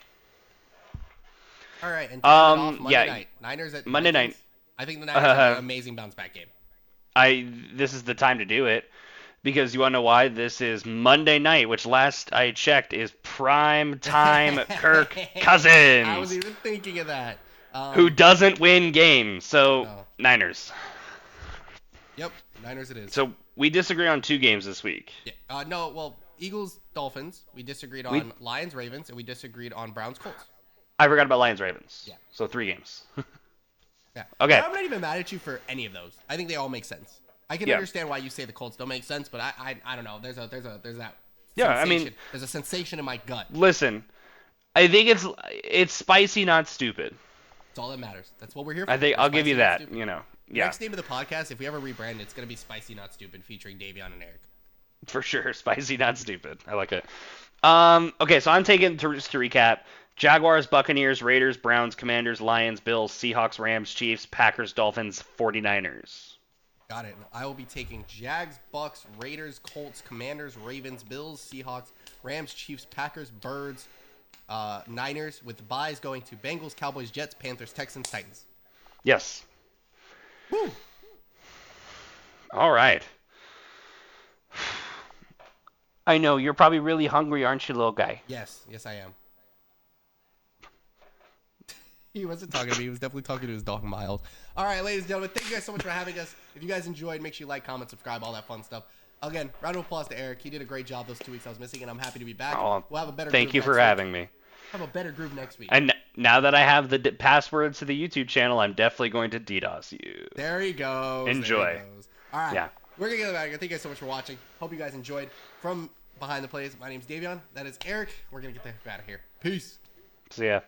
All right, and off Monday night. Niners at Monday Vikings. night. I think the Niners have an amazing bounce back game. This is the time to do it because you want to know why? This is Monday night, which last I checked is prime time Kirk Cousins. I was even thinking of that. Who doesn't win games. So, no. Niners. Yep, Niners it is. So, we disagree on 2 games this week. Yeah. No, well, Eagles, Dolphins. We disagreed on Lions, Ravens, and we disagreed on Browns, Colts. I forgot about Lions, Ravens. Yeah. So, 3 games. Yeah. Okay. I'm not even mad at you for any of those. I think they all make sense. I can understand why you say the Colts don't make sense, but I don't know. There's that Yeah, sensation. I mean, there's a sensation in my gut. Listen, I think it's spicy, not stupid. That's all that matters. That's what we're here for. I think I'll give you that. You know, yeah. Next name of the podcast, if we ever rebrand, it's gonna be Spicy Not Stupid, featuring Davion and Eric. For sure, spicy, not stupid. I like it. Okay, so I'm taking just to recap: Jaguars, Buccaneers, Raiders, Browns, Commanders, Lions, Bills, Seahawks, Rams, Chiefs, Packers, Dolphins, 49ers. Got it. I will be taking Jags, Bucks, Raiders, Colts, Commanders, Ravens, Bills, Seahawks, Rams, Chiefs, Packers, Birds, Niners, with the buys going to Bengals, Cowboys, Jets, Panthers, Texans, Titans. Yes. Woo! All right. I know you're probably really hungry, aren't you, little guy? Yes, I am. He wasn't talking to me. He was definitely talking to his dog, Miles. All right, ladies and gentlemen, thank you guys so much for having us. If you guys enjoyed, make sure you like, comment, subscribe, all that fun stuff. Again, round of applause to Eric. He did a great job those 2 weeks I was missing, and I'm happy to be back. We'll have a better. Thank you for having me. Have a better groove next week. And now that I have the passwords to the YouTube channel, I'm definitely going to DDoS you. There he goes. Enjoy. There he goes. All right. Yeah. We're going to get back. Thank you guys so much for watching. Hope you guys enjoyed. From Behind the Plays, my name's Davion. That is Eric. We're going to get the heck out of here. Peace. See ya.